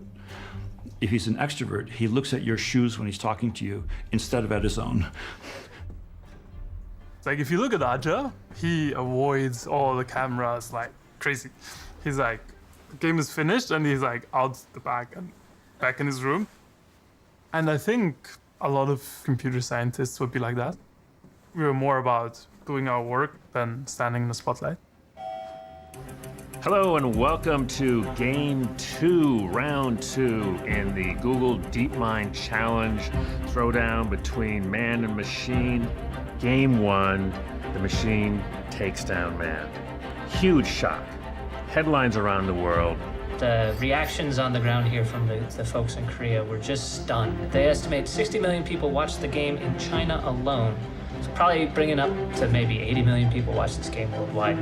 If he's an extrovert, he looks at your shoes when he's talking to you instead of at his own. It's like if you look at Aja, he avoids all the cameras like crazy. He's like, the game is finished and he's like out the back and back in his room. And I think a lot of computer scientists would be like that. We were more about doing our work than standing in the spotlight. Hello and welcome to Game 2, Round 2 in the Google DeepMind Challenge throwdown between man and machine. Game 1, the machine takes down man. Huge shock. Headlines around the world. The reactions on the ground here from the folks in Korea were just stunned. They estimate 60 million people watched the game in China alone. Probably bringing up to maybe 80 million people watch this game worldwide.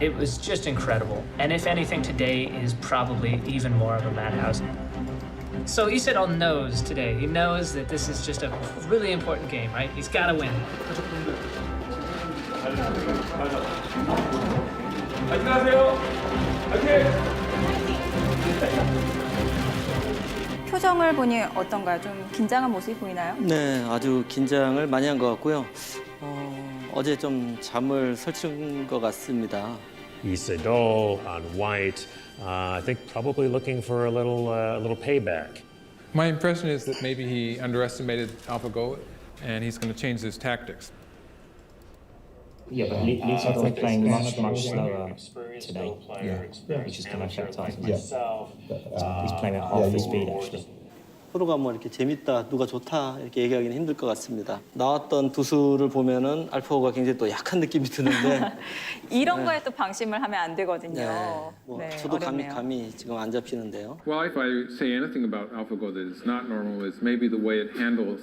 It was just incredible. And if anything, today is probably even more of a madhouse. So Isidol knows today. He knows that this is just a really important game, right? He's got to win. 표정을 보니 어떤가요? 좀 긴장한 모습이 보이나요? 네, 아주 긴장을 많이 한 것 같고요. 어제 좀 잠을 설친 것 같습니다. Isidol on white, I think probably looking for a little payback. My impression is that maybe he underestimated AlphaGo and he's going to change his tactics. Yeah, but Isidol is playing much slower today, which is going to affect us. He's playing at half the speed, actually. 서로가 뭐 이렇게 재밌다, 누가 좋다 이렇게 얘기하기는 힘들 것 같습니다. 나왔던 두 수를 보면은 알파고가 굉장히 또 약한 느낌이 드는데 이런 거에 또 방심을 하면 안 되거든요. 네, 뭐 네, 저도 어렵네요. 감이 지금 안 잡히는데요. Well, if I say anything about AlphaGo that is not normal, is maybe the way it handles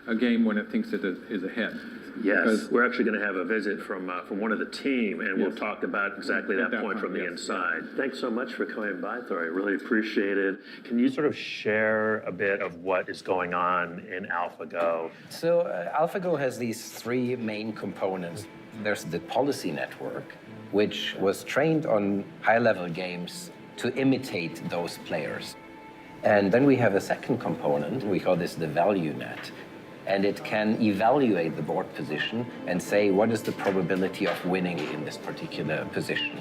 a game when it thinks it is ahead. Yes, we're actually going to have a visit from one of the team, and we'll talk about exactly that point from the inside. Thanks so much for coming by, Thor. I really appreciate it. Can you sort of share a bit of what is going on in AlphaGo? So AlphaGo has these three main components. There's the policy network, which was trained on high-level games to imitate those players. And then we have a second component, we call this the value net. And it can evaluate the board position and say what is the probability of winning in this particular position.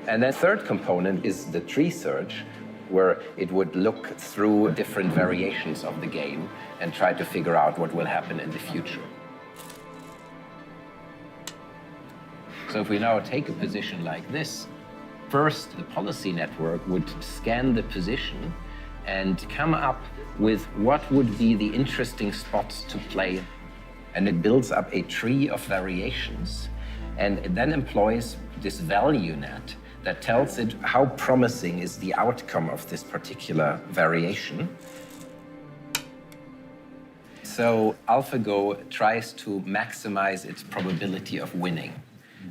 And then third component is the tree search, where it would look through different variations of the game and try to figure out what will happen in the future. So if we now take a position like this, first the policy network would scan the position and come up with what would be the interesting spots to play. And it builds up a tree of variations and it then employs this value net that tells it how promising is the outcome of this particular variation. So AlphaGo tries to maximize its probability of winning,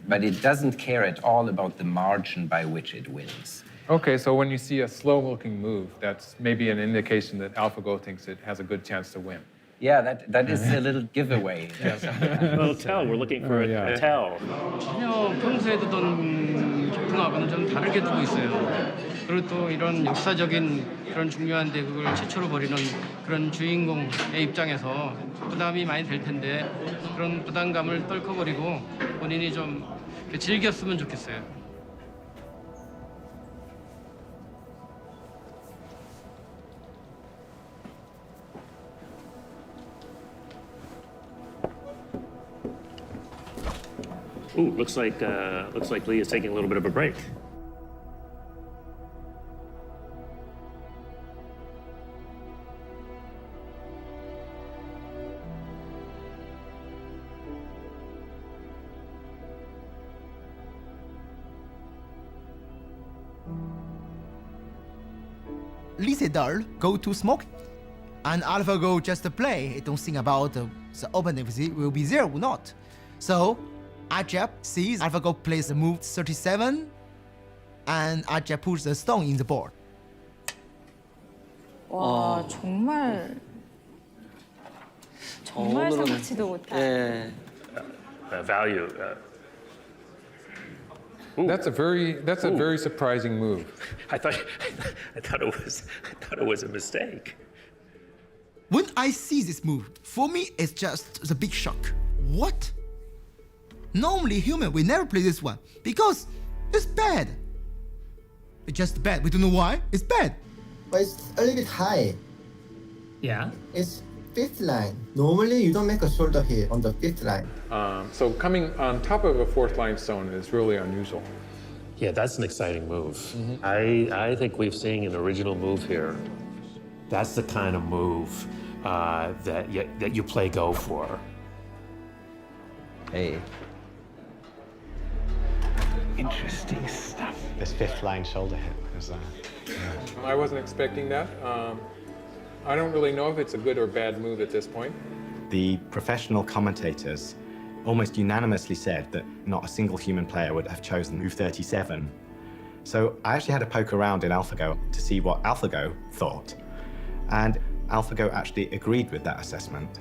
but it doesn't care at all about the margin by which it wins. Okay, so when you see a slow-looking move, that's maybe an indication that AlphaGo thinks it has a good chance to win. Yeah, that is a little giveaway. Well, tell. We're looking for a tell. 전혀 평소에 두던 기쁨하고는 좀 다르게 두고 있어요. 그리고 또 이런 역사적인 그런 중요한 대국을 최초로 벌이는 그런 주인공의 입장에서 부담이 많이 될 텐데 그런 부담감을 떨쳐버리고 본인이 좀 즐겼으면 좋겠어요. Ooh, looks like Lee is taking a little bit of a break. Isidol go to smoke, and AlphaGo just play. It don't think about the opening will be there or not. So Ajab sees AlphaGo plays the move 37, and Ajab puts the stone in the board. 와, 정말 생각지도 못한. Value. That's a very surprising move. I thought it was a mistake. When I see this move, for me it's just the big shock. What? Normally human will never play this one because it's bad. It's just bad. We don't know why. It's bad. But it's a little bit high. Yeah. It's fifth line. Normally you don't make a shoulder hit on the fifth line. So coming on top of a fourth line stone is really unusual. Yeah, that's an exciting move. I think we've seen an original move here. That's the kind of move that you play Go for. Hey. Interesting stuff. This fifth line shoulder hit was I wasn't expecting that. I don't really know if it's a good or bad move at this point. The professional commentators almost unanimously said that not a single human player would have chosen move 37. So I actually had to poke around in AlphaGo to see what AlphaGo thought. And AlphaGo actually agreed with that assessment.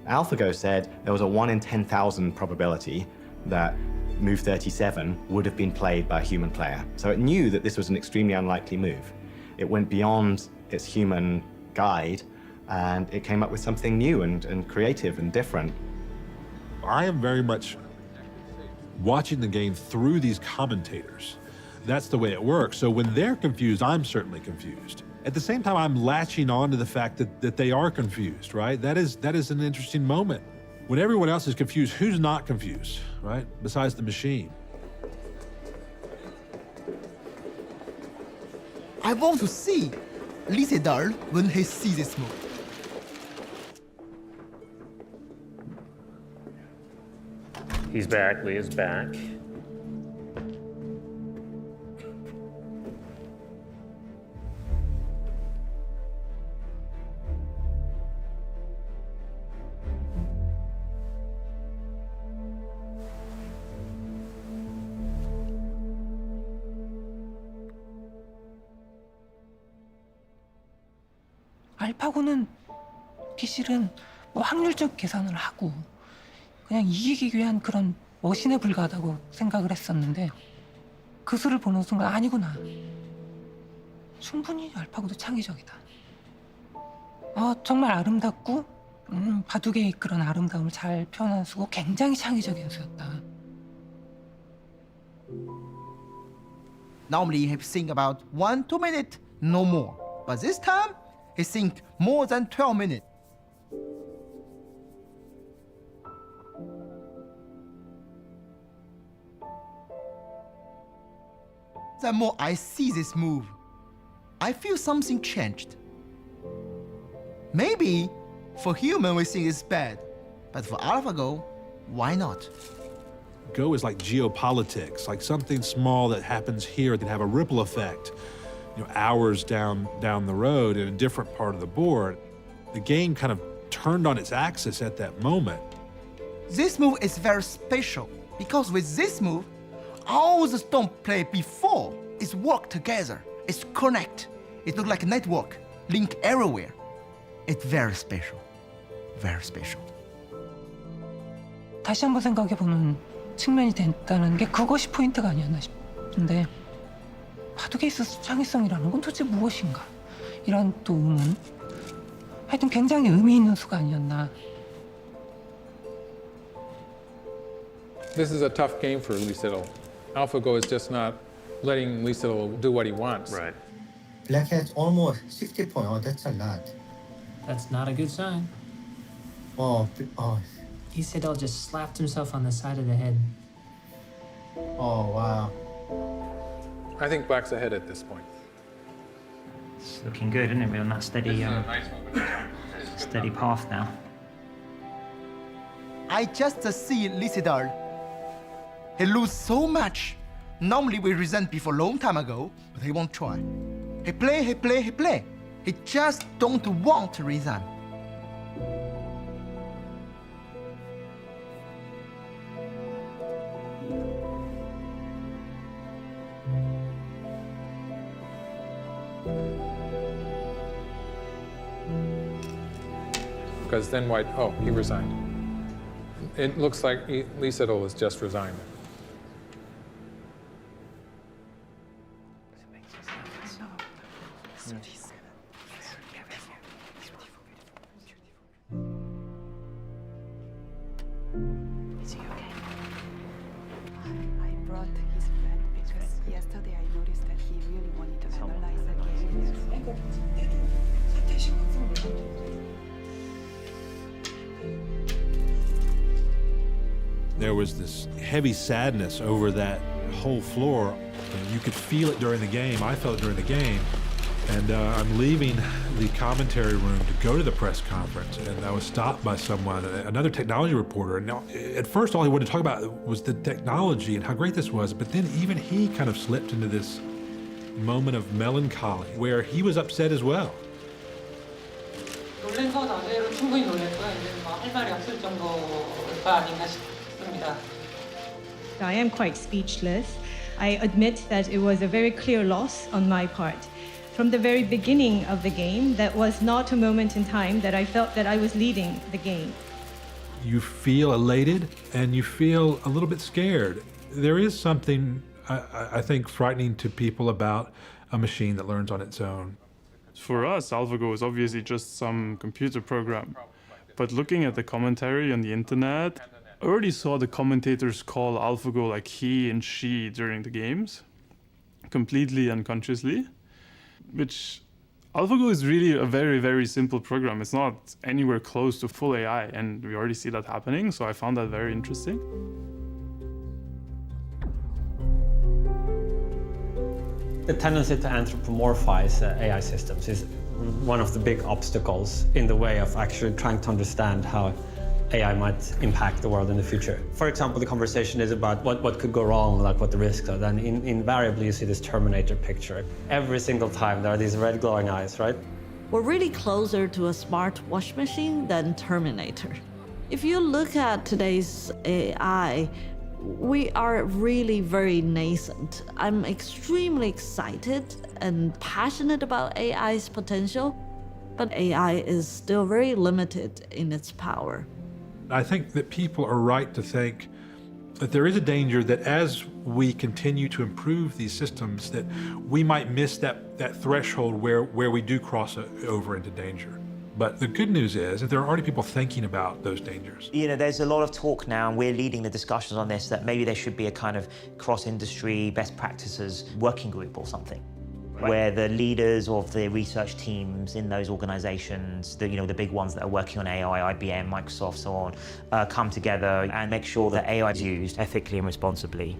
AlphaGo said there was a 1 in 10,000 probability that move 37 would have been played by a human player. So it knew that this was an extremely unlikely move. It went beyond its human guide, and it came up with something new and creative and different. I am very much watching the game through these commentators. That's the way it works. So when they're confused, I'm certainly confused. At the same time, I'm latching on to the fact that they are confused, right? That is an interesting moment. When everyone else is confused, who's not confused, right? Besides the machine. I want to see Lee Sedol when he sees this move. He's back, Lee is back. 알파고는 기실은 뭐 확률적 계산을 하고 그냥 이기기 위한 그런 머신에 불과하다고 생각을 했었는데 그 수를 보는 순간 아니구나. 충분히 알파고도 창의적이다. 정말 아름답고 바둑의 그런 아름다움을 잘 표현한 수고 굉장히 창의적인 수였다. Normally he think about 1-2 minutes, no more. But this time, he think more than 12 minutes. The more I see this move, I feel something changed. Maybe for human we think it's bad, but for AlphaGo, why not? Go is like geopolitics, like something small that happens here can have a ripple effect, hours down the road in a different part of the board. The game kind of turned on its axis at that moment. This move is very special because with this move, all the stone play before is work together. It's connect. It looks like a network, link everywhere. It's very special, very special. 다시 한번 생각해보는 측면이 됐다는 게 그것이 포인트가 아니었나 싶은데 바둑에 있어서 창의성이라는 건 도대체 무엇인가? 이런 또 의문. 하여튼 굉장히 의미 있는 수가 아니었나. This is a tough game for Lee Sedol. AlphaGo is just not letting Lee Sedol do what he wants. Right. Black has almost 60 points. Oh, that's a lot. That's not a good sign. Oh. Lee Sedol just slapped himself on the side of the head. Oh, wow. I think Black's ahead at this point. It's looking good, isn't it? We're on that steady path now. I just see Lee Sedol. He lose so much. Normally we resent before long time ago, but he won't try. He play. He just don't want to resign. Because then White, he resigned. It looks like Lee Sedol has just resigned. Is he okay? I brought his friend because yesterday I noticed that he really wanted to analyze the game. There was this heavy sadness over that whole floor. You could feel it during the game. I felt it during the game. And I'm leaving the commentary room to go to the press conference, and I was stopped by someone, another technology reporter. And at first, all he wanted to talk about was the technology and how great this was. But then even he kind of slipped into this moment of melancholy where he was upset as well. 놀란 건 어제로 충분히 놀랐고요. 이제 뭐 할 말이 없을 정도가 아닌가 싶더라고요. I am quite speechless. I admit that it was a very clear loss on my part. From the very beginning of the game, that was not a moment in time that I felt that I was leading the game. You feel elated and you feel a little bit scared. There is something, I think, frightening to people about a machine that learns on its own. For us, AlphaGo is obviously just some computer program. But looking at the commentary on the internet, I already saw the commentators call AlphaGo like he and she during the games, completely unconsciously, which AlphaGo is really a very, very simple program. It's not anywhere close to full AI, and we already see that happening, so I found that very interesting. The tendency to anthropomorphize AI systems is one of the big obstacles in the way of actually trying to understand how AI might impact the world in the future. For example, the conversation is about what could go wrong, like what the risks are. Then invariably you see this Terminator picture. Every single time there are these red glowing eyes, right? We're really closer to a smart wash machine than Terminator. If you look at today's AI, we are really very nascent. I'm extremely excited and passionate about AI's potential, but AI is still very limited in its power. I think that people are right to think that there is a danger that as we continue to improve these systems, that we might miss that threshold where we do cross over into danger. But the good news is that there are already people thinking about those dangers. You know, there's a lot of talk now, and we're leading the discussions on this, that maybe there should be a kind of cross-industry best practices working group or something, where the leaders of the research teams in those organizations, the big ones that are working on AI, IBM, Microsoft, so on, come together and make sure that AI is used ethically and responsibly.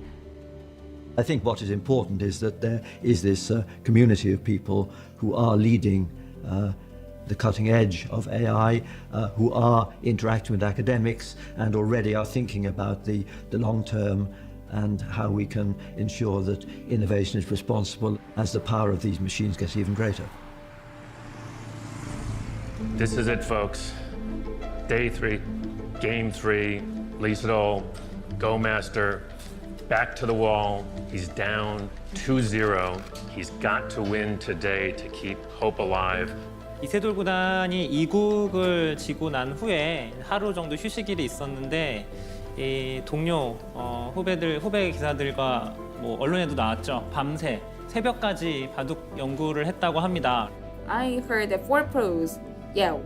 I think what is important is that there is this community of people who are leading the cutting edge of AI, who are interacting with academics and already are thinking about the long term and how we can ensure that innovation is responsible as the power of these machines gets even greater. This is it, folks. Day 3, game 3, lease it all, Go Master, back to the wall. He's down 2-0. He's got to win today to keep hope alive. 이세돌 구단이 2국을 지고 난 후에 하루 정도 휴식일이 있었는데 이 동료 후배 기사들과 뭐 언론에도 나왔죠. 밤새 새벽까지 바둑 연구를 했다고 합니다. I heard that 4Pros,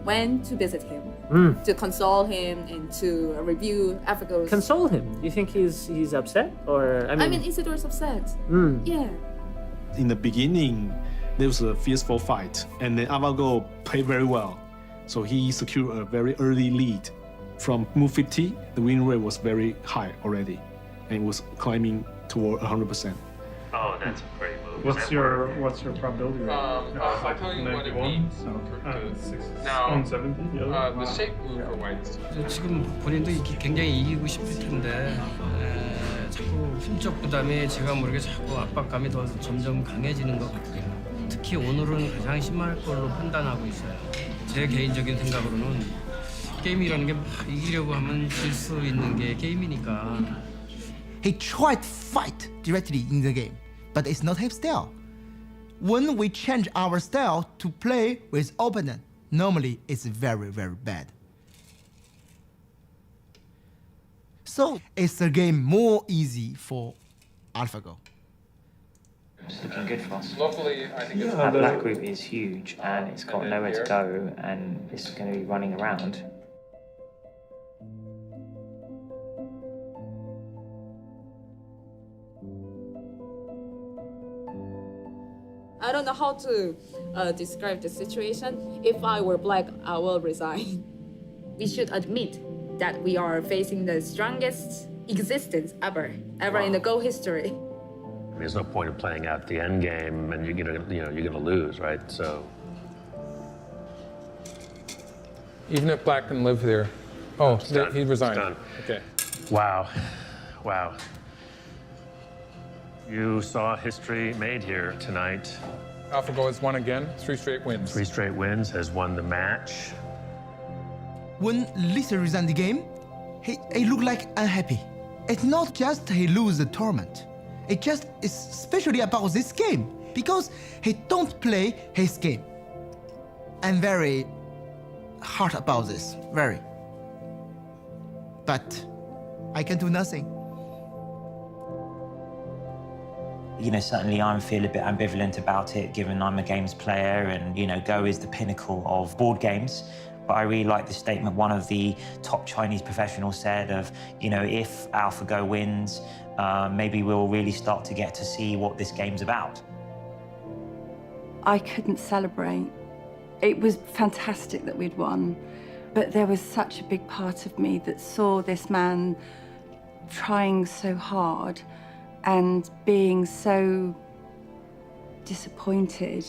went to visit him, to console him and to review AlphaGo's. Console him? Do you think he's upset, or I mean Isidor's upset. Yeah. In the beginning, there was a fierce fight, and then AlphaGo played very well, so he secured a very early lead. From move 50, the win rate was very high already, and it was climbing toward 100%. Oh, that's a great move. What's your probability rate? I'll tell you what it means. Now, on 70. the shape move for whites. 지금 본인도 굉장히 이기고 싶을 텐데 자꾸 힘적 부담이 제가 모르게 자꾸 압박감이 더 점점 강해지는 것 같아요. 특히 오늘은 가장 심할 걸로 판단하고 있어요. 제 개인적인 생각으로는 게임이라는 게 막 이기려고 하면 질 수 있는 게 게임이니까. He tried to fight directly in the game, but it's not his style. When we change our style to play with opponent, normally it's very, very bad. So it's a game more easy for AlphaGo. It's looking good for us. Locally, I think Our black group is huge and it's got nowhere to go and it's going to be running around. I don't know how to describe the situation. If I were black, I will resign. We should admit that we are facing the strongest existence ever in the Go history. There's no point in playing out the end game, and you're gonna lose, right? So. Even if Black can live there. Oh, he resigned. Done. Okay. Wow. You saw history made here tonight. AlphaGo has won again, 3 straight wins. 3 straight wins, has won the match. When Lisa resigned the game, he looked like unhappy. it's not just he lose the tournament. It just is especially about this game because he don't play his game. I'm very hard about this, very. But I can do nothing. You know, certainly I feel a bit ambivalent about it, given I'm a games player and, you know, Go is the pinnacle of board games. But I really like the statement one of the top Chinese professionals said of, you know, if AlphaGo wins, maybe we'll really start to get to see what this game's about. I couldn't celebrate. It was fantastic that we'd won, but there was such a big part of me that saw this man trying so hard and being so disappointed.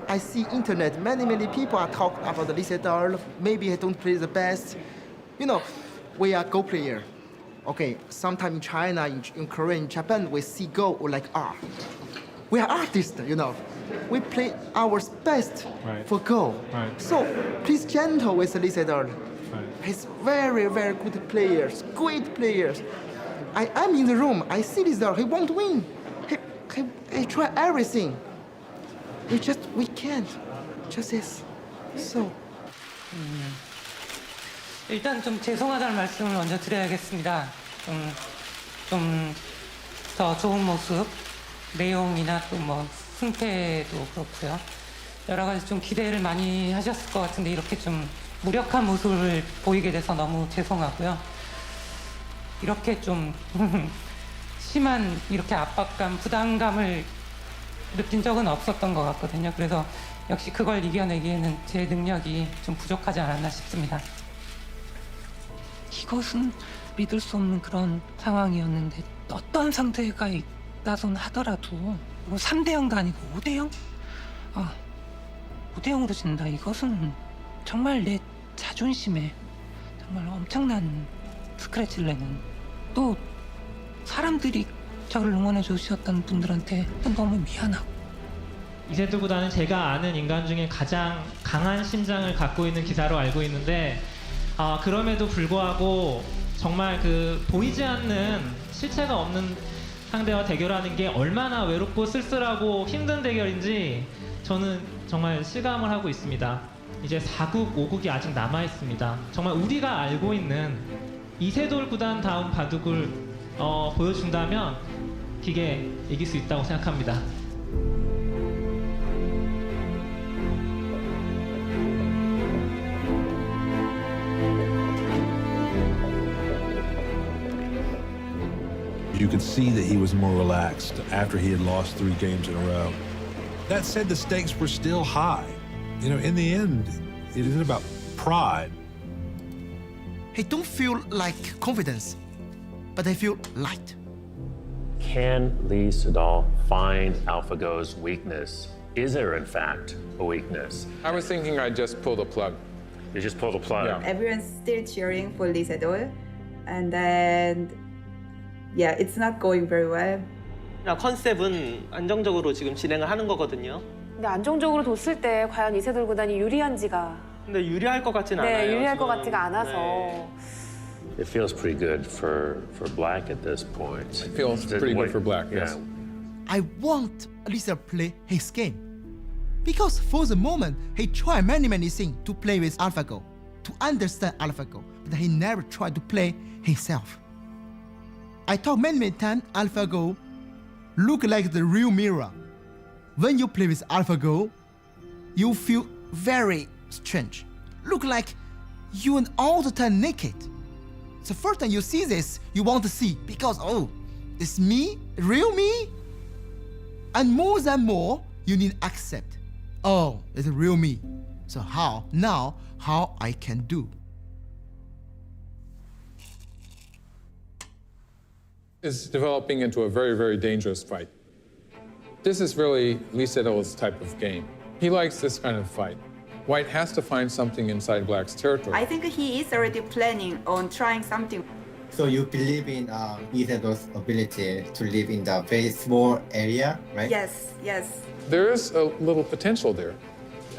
I see internet, many people are talking about the Lee Sedol. Maybe he don't play the best. You know, we are Go player. Okay, sometime in China, in Korea, in Japan, we see Go like art. We are artists, you know. We play our best for Go. Right. So please gentle with Lee Sedol. Right. He's very good players, great players. I am in the room, I see Lee Sedol, he won't win. He try everything. We can't. Just this. So. 일단 좀 죄송하다는 말씀을 먼저 드려야겠습니다. 좀 더 좋은 모습, 내용이나 또 뭐 승패도 그렇고요. 여러 가지 좀 기대를 많이 하셨을 것 같은데 이렇게 좀 무력한 모습을 보이게 돼서 너무 죄송하고요. 이렇게 좀 심한 이렇게 압박감, 부담감을 느낀 적은 없었던 것 같거든요. 그래서 역시 그걸 이겨내기에는 제 능력이 좀 부족하지 않았나 싶습니다. 이것은 믿을 수 없는 그런 상황이었는데 어떤 상대가 있다선 하더라도 뭐 3대 0도 아니고 5대 0? 5대 0으로 진다. 이것은 정말 내 자존심에 정말 엄청난 스크래치를 내는 또 사람들이 저를 응원해 주셨던 분들한테 너무 미안하고 이세돌 구단은 제가 아는 인간 중에 가장 강한 심장을 갖고 있는 기사로 알고 있는데 그럼에도 불구하고 정말 그 보이지 않는 실체가 없는 상대와 대결하는 게 얼마나 외롭고 쓸쓸하고 힘든 대결인지 저는 정말 실감을 하고 있습니다. 이제 4국, 5국이 아직 남아 있습니다. 정말 우리가 알고 있는 이세돌 구단 다운 바둑을 보여준다면 기계 이길 수 있다고 생각합니다. You could see that he was more relaxed after he had lost 3 games in a row. That said, the stakes were still high. You know, in the end, it isn't about pride. He don't feel like confidence, but I feel light. Can Lee Sedol find AlphaGo's weakness? Is there, in fact, a weakness? I was thinking I'd just pull the plug. You just pull the plug? Yeah. Everyone's still cheering for Lee Sedol. And then, yeah, it's not going very well. 컨셉은 안정적으로 지금 진행을 하는 거거든요. 근데 안정적으로 뒀을 때 과연 이세돌 구단이 유리한지가 근데 유리할 것 같진 않아요. 네, 유리할 것 지금. 같지가 않아서. 네. It feels pretty good for Black at this point. It feels pretty good for Black, yes. I want Lisa play his game. Because for the moment, he tried many things to play with AlphaGo, to understand AlphaGo, but he never tried to play himself. I talk many times, AlphaGo look like the real mirror. When you play with AlphaGo, you feel very strange. Look like you are all the time naked. The first time you see this, you want to see because, oh, it's me, real me? And more than more, you need to accept. Oh, it's real me. So how I can do? It's developing into a very, very dangerous fight. This is really Lee Sedol's type of game. He likes this kind of fight. White has to find something inside Black's territory. I think he is already planning on trying something. So you believe in Isidor's ability to live in the very small area, right? Yes, yes. There is a little potential there,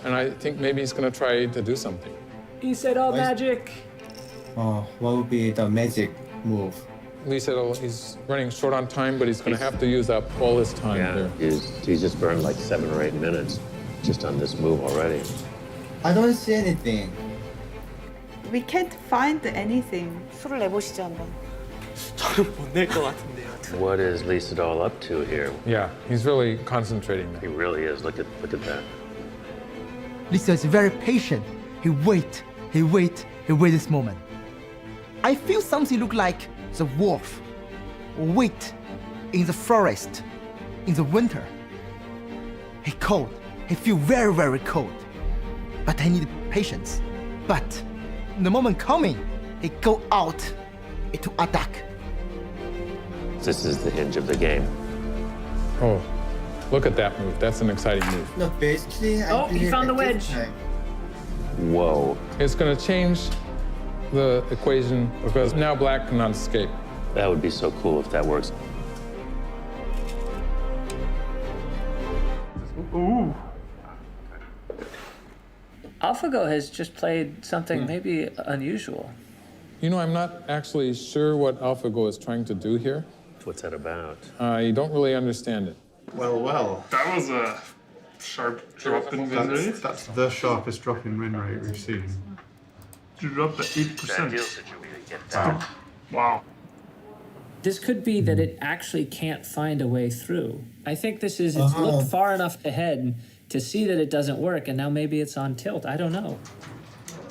and I think maybe he's going to try to do something. He said all magic. What would be the magic move? Lee said he's running short on time, but he's going to have to use up all his time there. He's just burned like 7 or 8 minutes just on this move already. I don't see anything. We can't find anything. 수를 내보시죠 한번. 저는 못 낼 것 같은데요. What is Lee Sedol up to here? Yeah, he's really concentrating now. He really is. Look at that. Lisa is very patient. He wait this moment. I feel something look like the wolf wait in the forest in the winter. He cold. He feel very, very cold. But I need patience. But the moment coming, he go out to attack. This is the hinge of the game. Oh, look at that move. That's an exciting move. No, basically, I he found the wedge. Whoa. It's going to change the equation because now black cannot escape. That would be so cool if that works. Ooh. AlphaGo has just played something maybe unusual. You know, I'm not actually sure what AlphaGo is trying to do here. What's that about? I don't really understand it. Well. That was a sharp drop in win rate. That's the sharpest drop in win rate we've seen. You dropped at 8%. Wow. This could be that it actually can't find a way through. I think it's looked far enough ahead to see that it doesn't work, and now maybe it's on tilt. I don't know.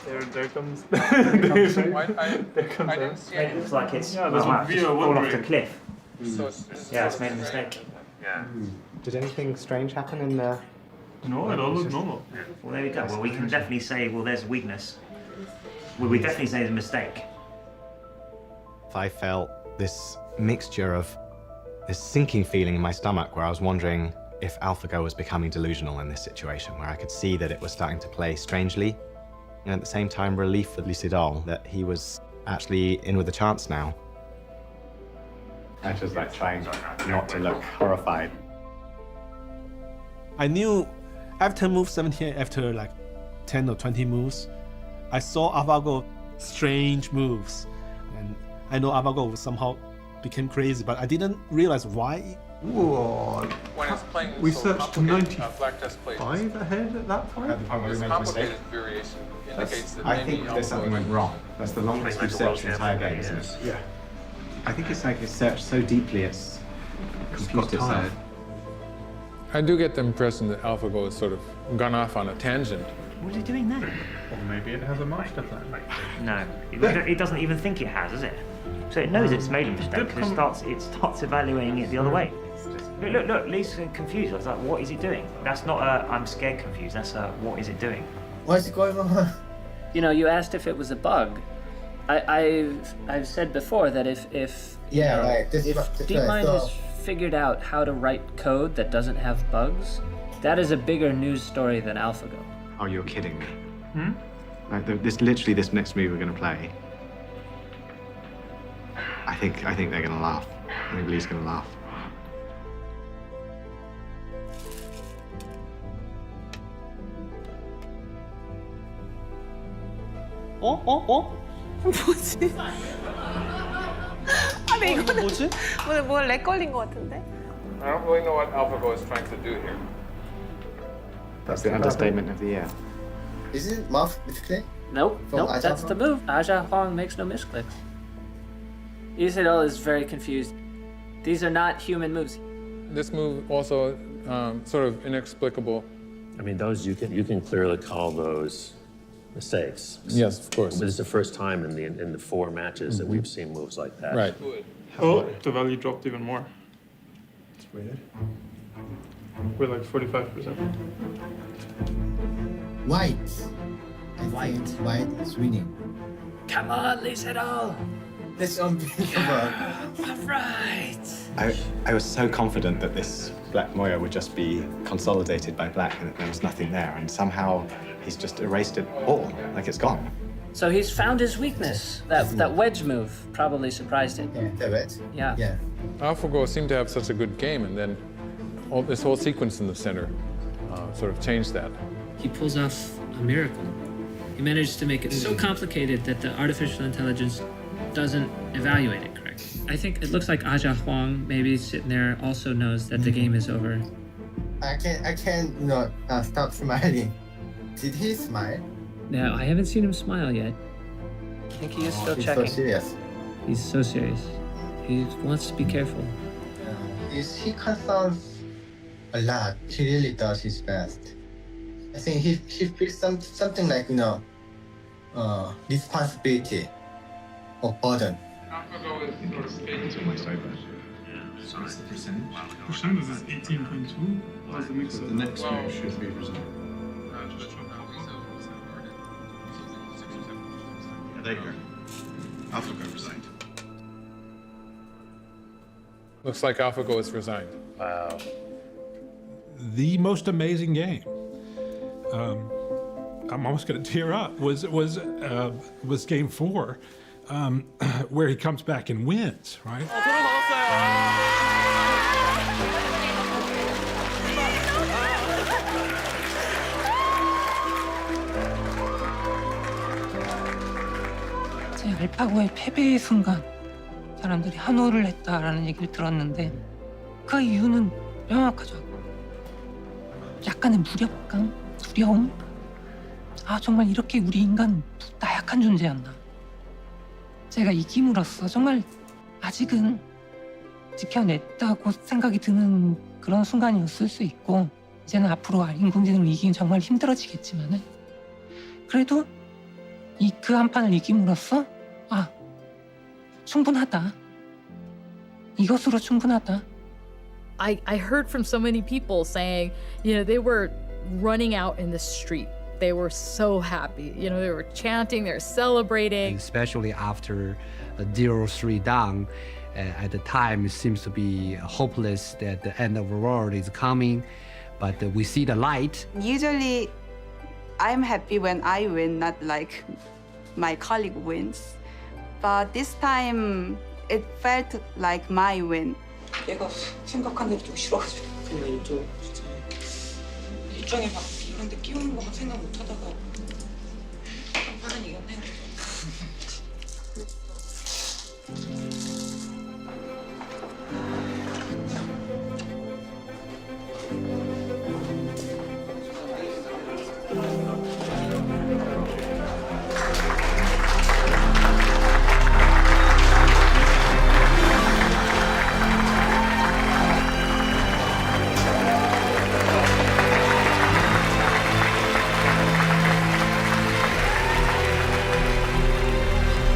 There comes. I didn't see It looks like it's there's well, a just VR fall off the wondering. cliff. So Yeah, it's made a mistake. Yeah. Did anything strange happen in the... No, it all looked normal. Well, there we go. Well, we can definitely say, well, there's a weakness. Well, we definitely say it's a mistake. I felt this mixture of this sinking feeling in my stomach where I was wondering if AlphaGo was becoming delusional in this situation, where I could see that it was starting to play strangely, and at the same time relief for Lee Sedol that he was actually in with a chance now. I was just like trying not to look horrified. I knew after move 17, after like 10 or 20 moves, I saw AlphaGo strange moves. And I know AlphaGo somehow became crazy, but I didn't realize why. Whoa. When it's playing We so searched to complicated, black just plays. 95 ahead at that point? This complicated variation indicates that I maybe think there's something AlphaGo went wrong. That's the longest we've searched the entire game, isn't it? Yeah. I think it's like it's searched so deeply it's confused itself. I do get the impression that AlphaGo has sort of gone off on a tangent. What is it doing now? Or maybe it has a master plan. No, it doesn't even think it has, does it? So it knows it's made a mistake because it starts evaluating it the other way. Look, Lee's confused. I was like, what is it doing? That's not a I'm scared confused. That's a what is it doing? What's going on? You know, you asked if it was a bug. I've said before that if Right. if DeepMind has figured out how to write code that doesn't have bugs, that is a bigger news story than AlphaGo. Oh, you're kidding me. Like this next move we're going to play. I think they're going to laugh. I think Lee's going to laugh. 뭐지? 아니 이거는 뭐지? 뭐렉 걸린 것 같은데? I don't really know what AlphaGo is trying to do here. That's the understatement of the year. Isn't it mouth misclick? Nope, From Aja that's the move. Aja Huang makes no misclicks. Isidol is very confused. These are not human moves. This move also sort of inexplicable. I mean, those you can clearly call those mistakes. Yes, of course. But it's the first time in the 4 matches that we've seen moves like that. Right. Oh, the value dropped even more. It's weird. We're like 45%. White. I think white is winning. Come on, Lee Sedol. That's unbelievable. All right. I was so confident that this black Moya would just be consolidated by black and that there was nothing there, and somehow he's just erased it all, like it's gone. So he's found his weakness. That wedge move probably surprised him. Yeah, the wedge. Yeah. Yeah. AlphaGo seemed to have such a good game, and then this whole sequence in the center sort of changed that. He pulls off a miracle. He managed to make it so complicated that the artificial intelligence doesn't evaluate it correctly. I think it looks like Aja Huang, maybe sitting there, also knows that the game is over. I can't not stop smiling. Did he smile? Now, I haven't seen him smile yet. I think he is still He's checking. so serious. He's so serious. He wants to be careful. He concerns a lot. He really does his best. I think he feels something like responsibility or burden. So what's the percentage? Percentage is 18.2. What's the mix? The next one should be presented. There you go. AlphaGo resigned. Looks like AlphaGo is resigned. Wow. The most amazing game. I'm almost going to tear up. Was game 4, where he comes back and wins, right? 제 알파고의 패배의 순간 사람들이 환호를 했다라는 얘기를 들었는데 그 이유는 명확하죠. 약간의 무력감, 두려움. 아 정말 이렇게 우리 인간 나약한 존재였나. 제가 이김으로써 정말 아직은 지켜냈다고 생각이 드는 그런 순간이었을 수 있고 이제는 앞으로 인공지능을 이기긴 정말 힘들어지겠지만은 그래도 그 한 판을 이김으로써 아 충분하다. 이것으로 충분하다. I heard from so many people saying, they were running out in the street. They were so happy. They were chanting, they were celebrating. Especially after 0-3 down, at the time it seems to be hopeless that the end of the world is coming, but we see the light. Usually, I'm happy when I win, not like my colleague wins. But this time, it felt like my win. 얘가 생각한 대로 좀 싫어가지고 그냥 일정에 막 이런 데 끼우는 거만 생각 못 하다가 한 판은 이겼네.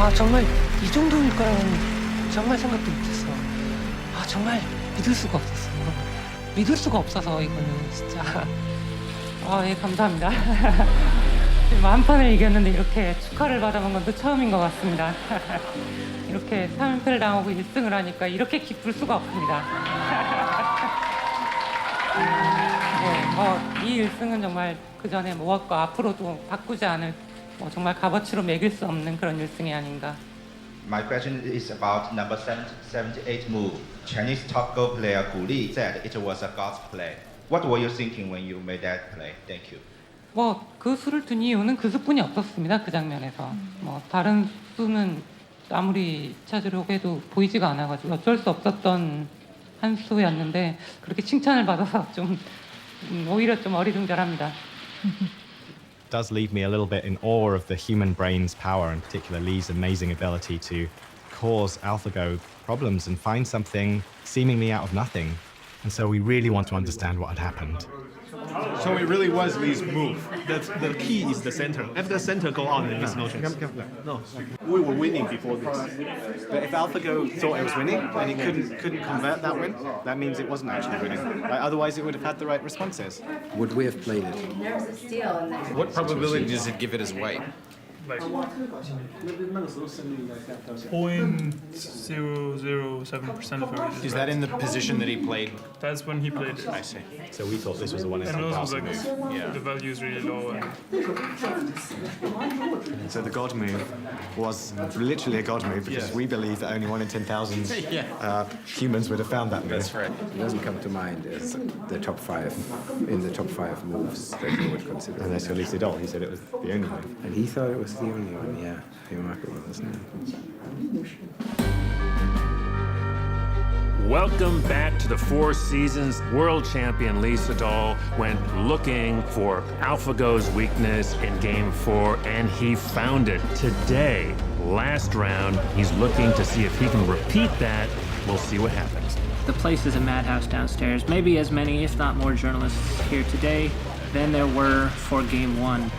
아 정말 이 정도일 거라고는 정말 생각도 못했어. 아 정말 믿을 수가 없었어. 믿을 수가 없어서 이거는 진짜. 아 예 감사합니다. 한 판을 이겼는데 이렇게 축하를 받아본 건 또 처음인 것 같습니다. 이렇게 3연패를 당하고 1승을 하니까 이렇게 기쁠 수가 없습니다. 네, 이 1승은 정말 그 전에 모았고 앞으로도 바꾸지 않을 정말 값어치로 매길 수 없는 그런 1승이 아닌가. My question is about number 78 move. Chinese top Go player Gu Li said it was a God's play. What were you thinking when you made that play? Thank you. 그 수를 둔 이유는 그 수뿐이 없었습니다. 그 장면에서. 다른 수는 아무리 찾으려고 해도 보이지가 않아가지고 어쩔 수 없었던 한 수였는데 그렇게 칭찬을 받아서 좀 오히려 좀 어리둥절합니다. Does leave me a little bit in awe of the human brain's power, in particular Lee's amazing ability to cause AlphaGo problems and find something seemingly out of nothing. And so we really want to understand what had happened. So it really was Lee's move. The key is the center. If the center go out, then it's no chance. No, we were winning before this. But if AlphaGo thought it was winning and it couldn't convert that win, that means it wasn't actually winning. Like, otherwise it would have had the right responses. Would we have played it? There was a steal in there. What probability does it give it as white? like 0.007% of everything. Is that in the position that he played? That's when he played it. I see. So we thought this was the one in And also like yeah. the value is really low. And So the God move was literally a God move because we believe that only 1 in 10,000 humans would have found that move. That's right. It doesn't come to mind as the top 5 moves that you would consider. And that's Elise Idol. He said it was the only one. And he thought it was the only one, yeah. Remarkable, isn't it? Welcome back to the Four Seasons. World champion Lee Sedol went looking for AlphaGo's weakness in Game 4, and he found it. Today, last round, he's looking to see if he can repeat that. We'll see what happens. The place is a madhouse downstairs. Maybe as many, if not more, journalists here today than there were for Game 1.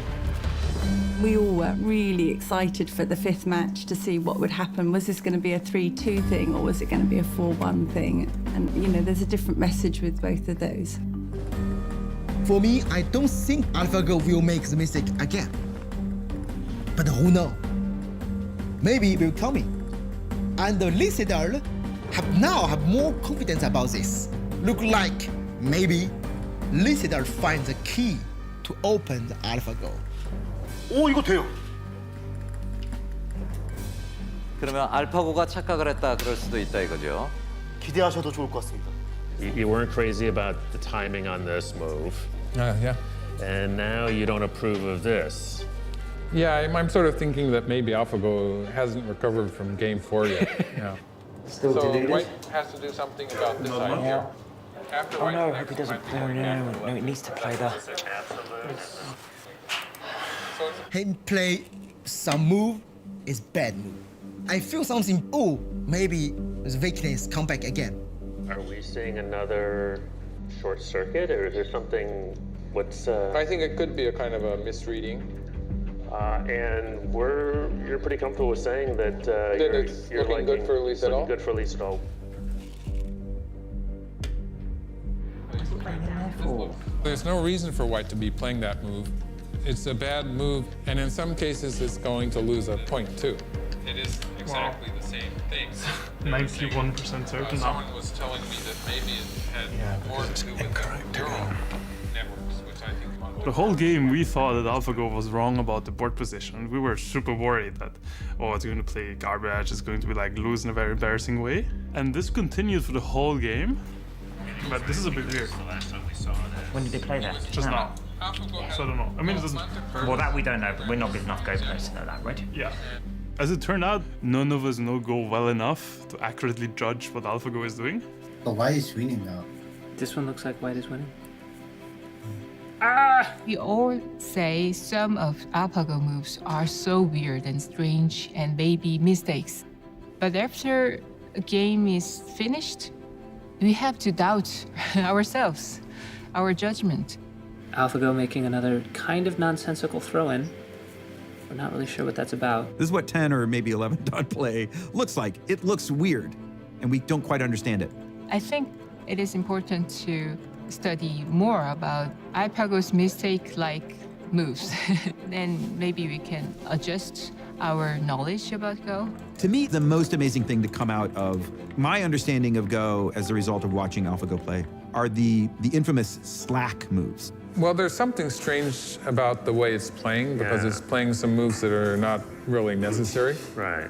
We all were really excited for the 5th match to see what would happen. Was this going to be a 3-2 thing or was it going to be a 4-1 thing? And, you know, there's a different message with both of those. For me, I don't think AlphaGo will make the mistake again. But who knows? Maybe it will coming. And Lee Sedol now have more confidence about this. Look like maybe Lee Sedol finds the key to open the AlphaGo. 오, 이거 돼요. 그러면 알파고가 착각을 했다 그럴 수도 있다 이거죠. 기대하셔도 좋을 것 같습니다. You weren't crazy about the timing on this move. Yeah. And now you don't approve of this. Yeah, I'm sort of thinking that maybe AlphaGo hasn't recovered from Game 4 yet. Yeah. Still so deleted? White has to do something about this idea. After Oh no, I hope he doesn't play. No, it needs to play that. Him play some move is bad move. I feel something, maybe the weakness come back again. Are we seeing another short circuit, or is there something, I think it could be a kind of a misreading. And you're pretty comfortable with saying that it's you're looking good for Lee Sedol? Good for Lee Sedol. There's no reason for White to be playing that move. It's a bad move, and in some cases, it's going to lose a point too. It is exactly the same thing. 91% certain now. Someone was telling me that maybe it had more to do with the neural networks, which I think. The whole game, we thought that AlphaGo was wrong about the board position. We were super worried that, it's going to play garbage, it's going to be like lose in a very embarrassing way. And this continued for the whole game. But this is a bit weird. When did they play that? Just now. So I don't know. I mean, it doesn't. Well, that we don't know, but we're not good enough Go players to know that, right? Yeah. As it turned out, none of us know Go well enough to accurately judge what AlphaGo is doing. But White is winning now. This one looks like White is winning. We all say some of AlphaGo moves are so weird and strange and maybe mistakes. But after a game is finished, we have to doubt ourselves, our judgment. AlphaGo making another kind of nonsensical throw-in. We're not really sure what that's about. This is what 10 or maybe 11 dot play looks like. It looks weird, and we don't quite understand it. I think it is important to study more about AlphaGo's mistake-like moves. Then maybe we can adjust our knowledge about Go. To me, the most amazing thing to come out of my understanding of Go as a result of watching AlphaGo play are the infamous slack moves. Well, there's something strange about the way it's playing because it's playing some moves that are not really necessary. Right.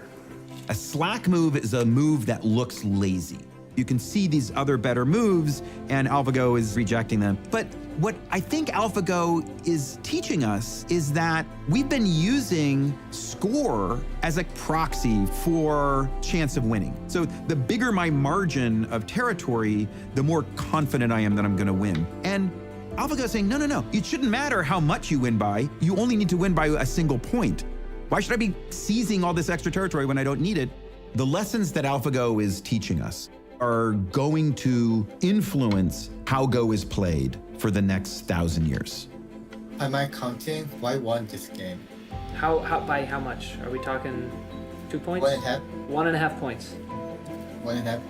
A slack move is a move that looks lazy. You can see these other better moves, and AlphaGo is rejecting them. But what I think AlphaGo is teaching us is that we've been using score as a proxy for chance of winning. So the bigger my margin of territory, the more confident I am that I'm gonna win. And AlphaGo is saying, no, it shouldn't matter how much you win by, you only need to win by a single point. Why should I be seizing all this extra territory when I don't need it? The lessons that AlphaGo is teaching us are going to influence how Go is played for the next 1,000 years. By my counting, White won this game. By how much? Are we talking 2 points? 1.5. 1.5 points. 1.5.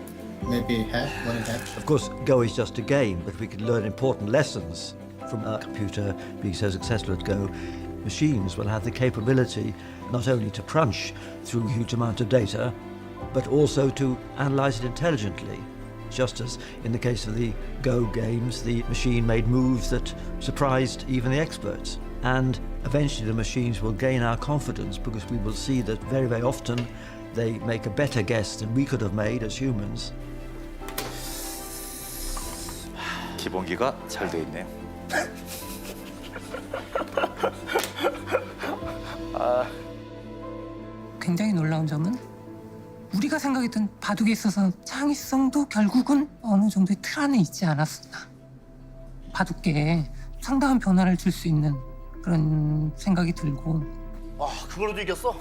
Maybe half, 1.5. Of course, Go is just a game, but we can learn important lessons from a computer being so successful at Go. machines will have the capability not only to crunch through a huge amount of data, but also to analyze it intelligently. Just as in the case of the Go games, the machine made moves that surprised even the experts. And eventually the machines will gain our confidence because we will see that very, very often they make a better guess than we could have made as humans. 기본기가 잘 돼 있네요. 굉장히 놀라운 점은 우리가 생각했던 바둑에 있어서 창의성도 결국은 어느 정도의 틀 안에 있지 않았었나. 바둑계에 상당한 변화를 줄 수 있는 그런 생각이 들고. 와, 그걸로도 이겼어?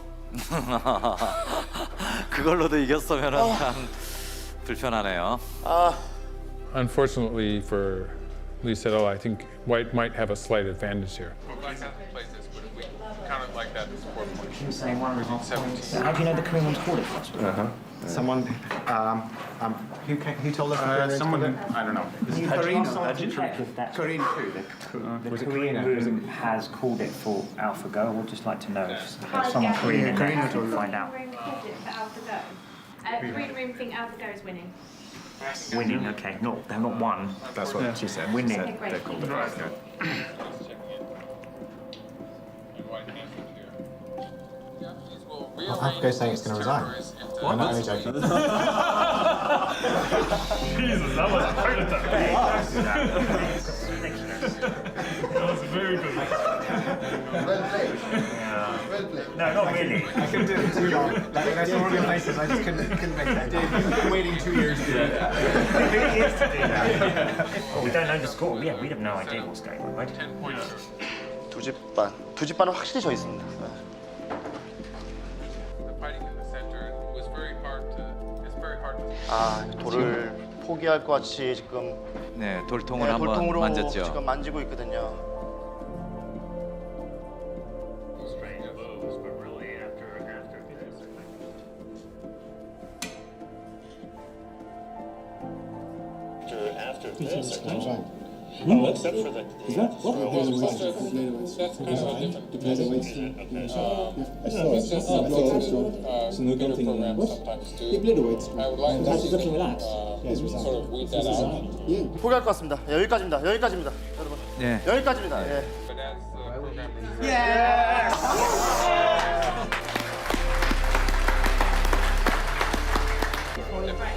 그걸로도 이겼으면은 참 불편하네요. Unfortunately for Lee Sedol, I think White might have a slight advantage here. Black hasn't played this, but if we count it like that, it's 4 points. He was saying one result. How do you know the Korean one's called it first? Someone, who told us? Someone, I don't know. Korean too. Was The it Korean Korean? room has called it for AlphaGo. We'd just like to know if someone Korean in there can find out. Room called it for AlphaGo. Green room think AlphaGo is winning. Winning, okay, they're not won. That's what she said. Winning. She said they called it AlphaGo. AlphaGo's saying it's going to resign. I'm not only joking. Jesus, that was quite a time. That was very good. Well played. Well played. No, not really. I couldn't do it too long. Like when I saw all your faces, I just couldn't make it. You've been waiting 2 years to do that. 2 years to do that. Well, we don't know the score. Yeah, we have no idea what's going on, right? 10 points. 두 집반은 확실히 져 있습니다. Fighting in the center was very hard to. It's very hard to. 돌을 포기할 것 같이 지금 네, 돌통을 한번 돌통으로 만졌죠. 지금 만지고 있거든요. After this, except for the. Is that what? That's kind of a different division. Computer programs sometimes do. I would like to sort of weed that out. 포기할 것 같습니다. 여기까지입니다. 여기까지입니다. 여러분. 네. 여기까지입니다. 예. But as the programmers.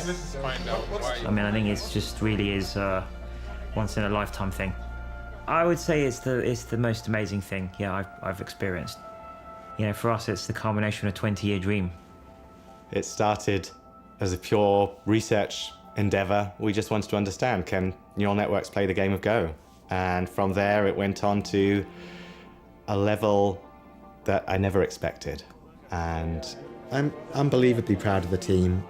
Let's find out why. I mean, I think it's just really is a once in a lifetime thing. I would say it's the most amazing thing, yeah, I've experienced. You know, for us, it's the culmination of a 20-year dream. It started as a pure research endeavor. We just wanted to understand, can neural networks play the game of Go? And from there, it went on to a level that I never expected. And I'm unbelievably proud of the team.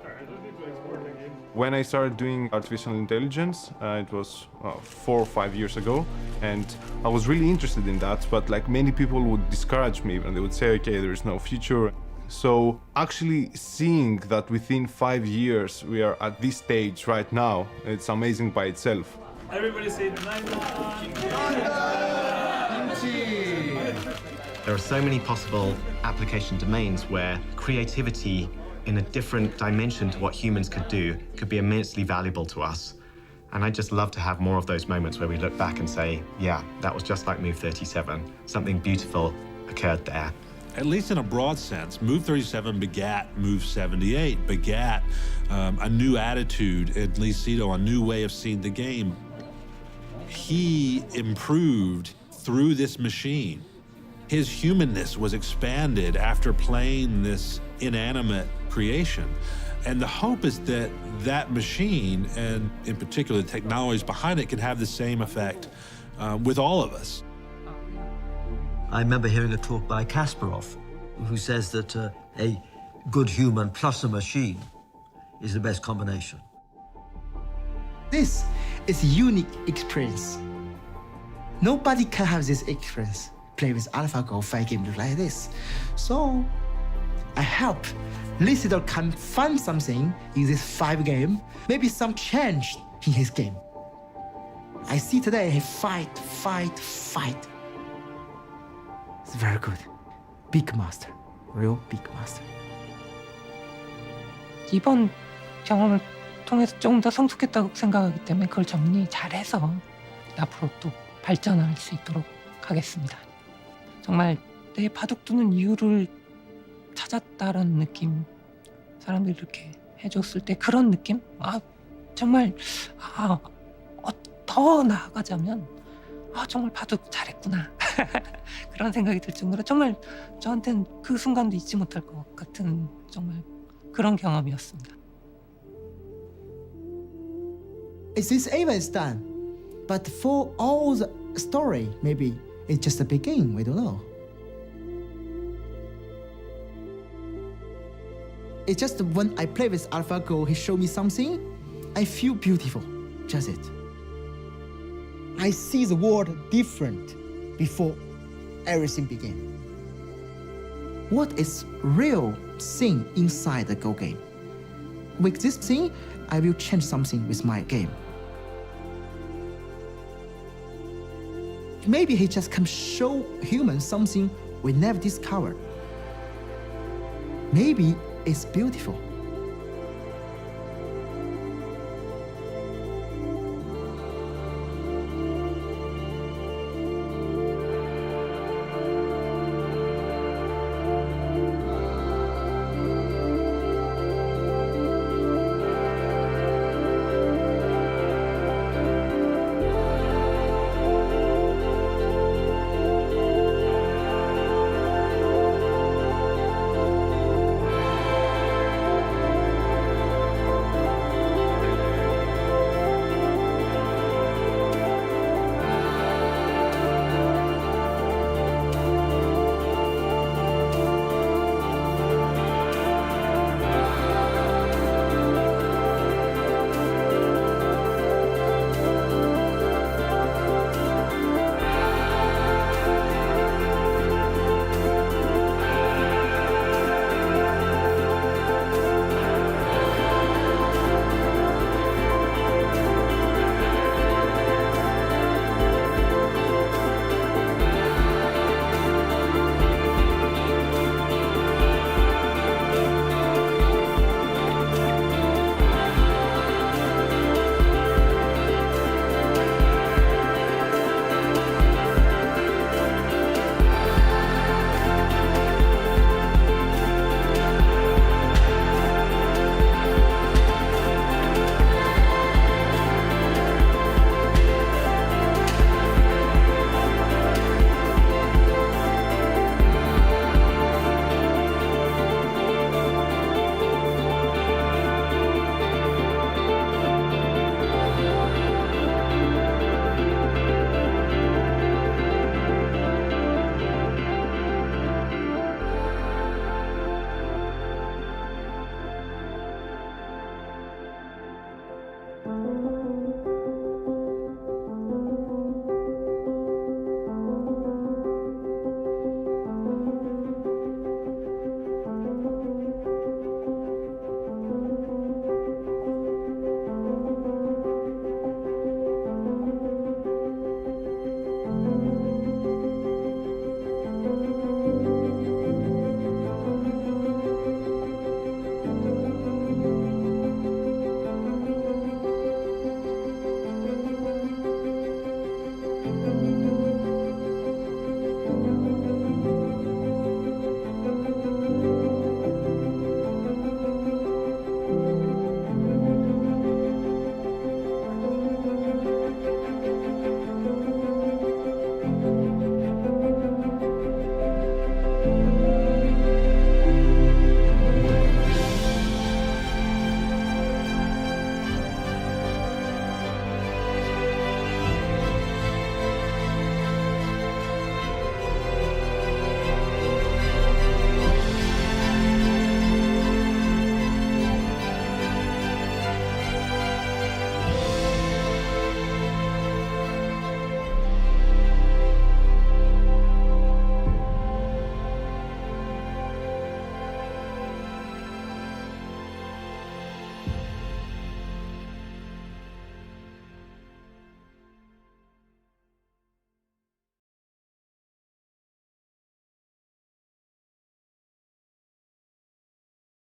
When I started doing artificial intelligence, it was 4 or 5 years ago, and I was really interested in that, but like many people would discourage me and they would say, okay, there is no future. So actually seeing that within 5 years we are at this stage right now, it's amazing by itself. Everybody say There are so many possible application domains where creativity in a different dimension to what humans could do could be immensely valuable to us. And I'd just love to have more of those moments where we look back and say, yeah, that was just like Move 37. Something beautiful occurred there. At least in a broad sense, Move 37 begat Move 78, begat a new attitude at Lee Sedol, a new way of seeing the game. He improved through this machine. His humanness was expanded after playing this inanimate creation. And the hope is that that machine, and in particular the technologies behind it, can have the same effect with all of us. I remember hearing a talk by Kasparov, who says that a good human plus a machine is the best combination. This is a unique experience. Nobody can have this experience. Play with AlphaGo 5 games like this. So I hope Lee Sedol can find something in this 5 game, maybe some change in his game. I see today he fight. It's very good. Big master. Real big master. 이번 경험을 통해서 조금 더 성숙했다고 생각하기 때문에 그걸 정리 잘해서 앞으로 또 발전할 수 있도록 하겠습니다. 정말 내 바둑 두는 이유를 찾았다라는 느낌, 사람들이 이렇게 해줬을 때 그런 느낌? 정말 더 나아가자면 정말 바둑 잘했구나 그런 생각이 들 정도로 정말 저한테는 그 순간도 잊지 못할 것 같은 정말 그런 경험이었습니다. It's this even is done, but for all the story, maybe it's just a beginning. We don't know. It's just when I play with AlphaGo, he showed me something, I feel beautiful. Just it. I see the world different before everything began. What is real thing inside the Go game? With this thing, I will change something with my game. Maybe he just can show humans something we never discovered. Maybe it's beautiful.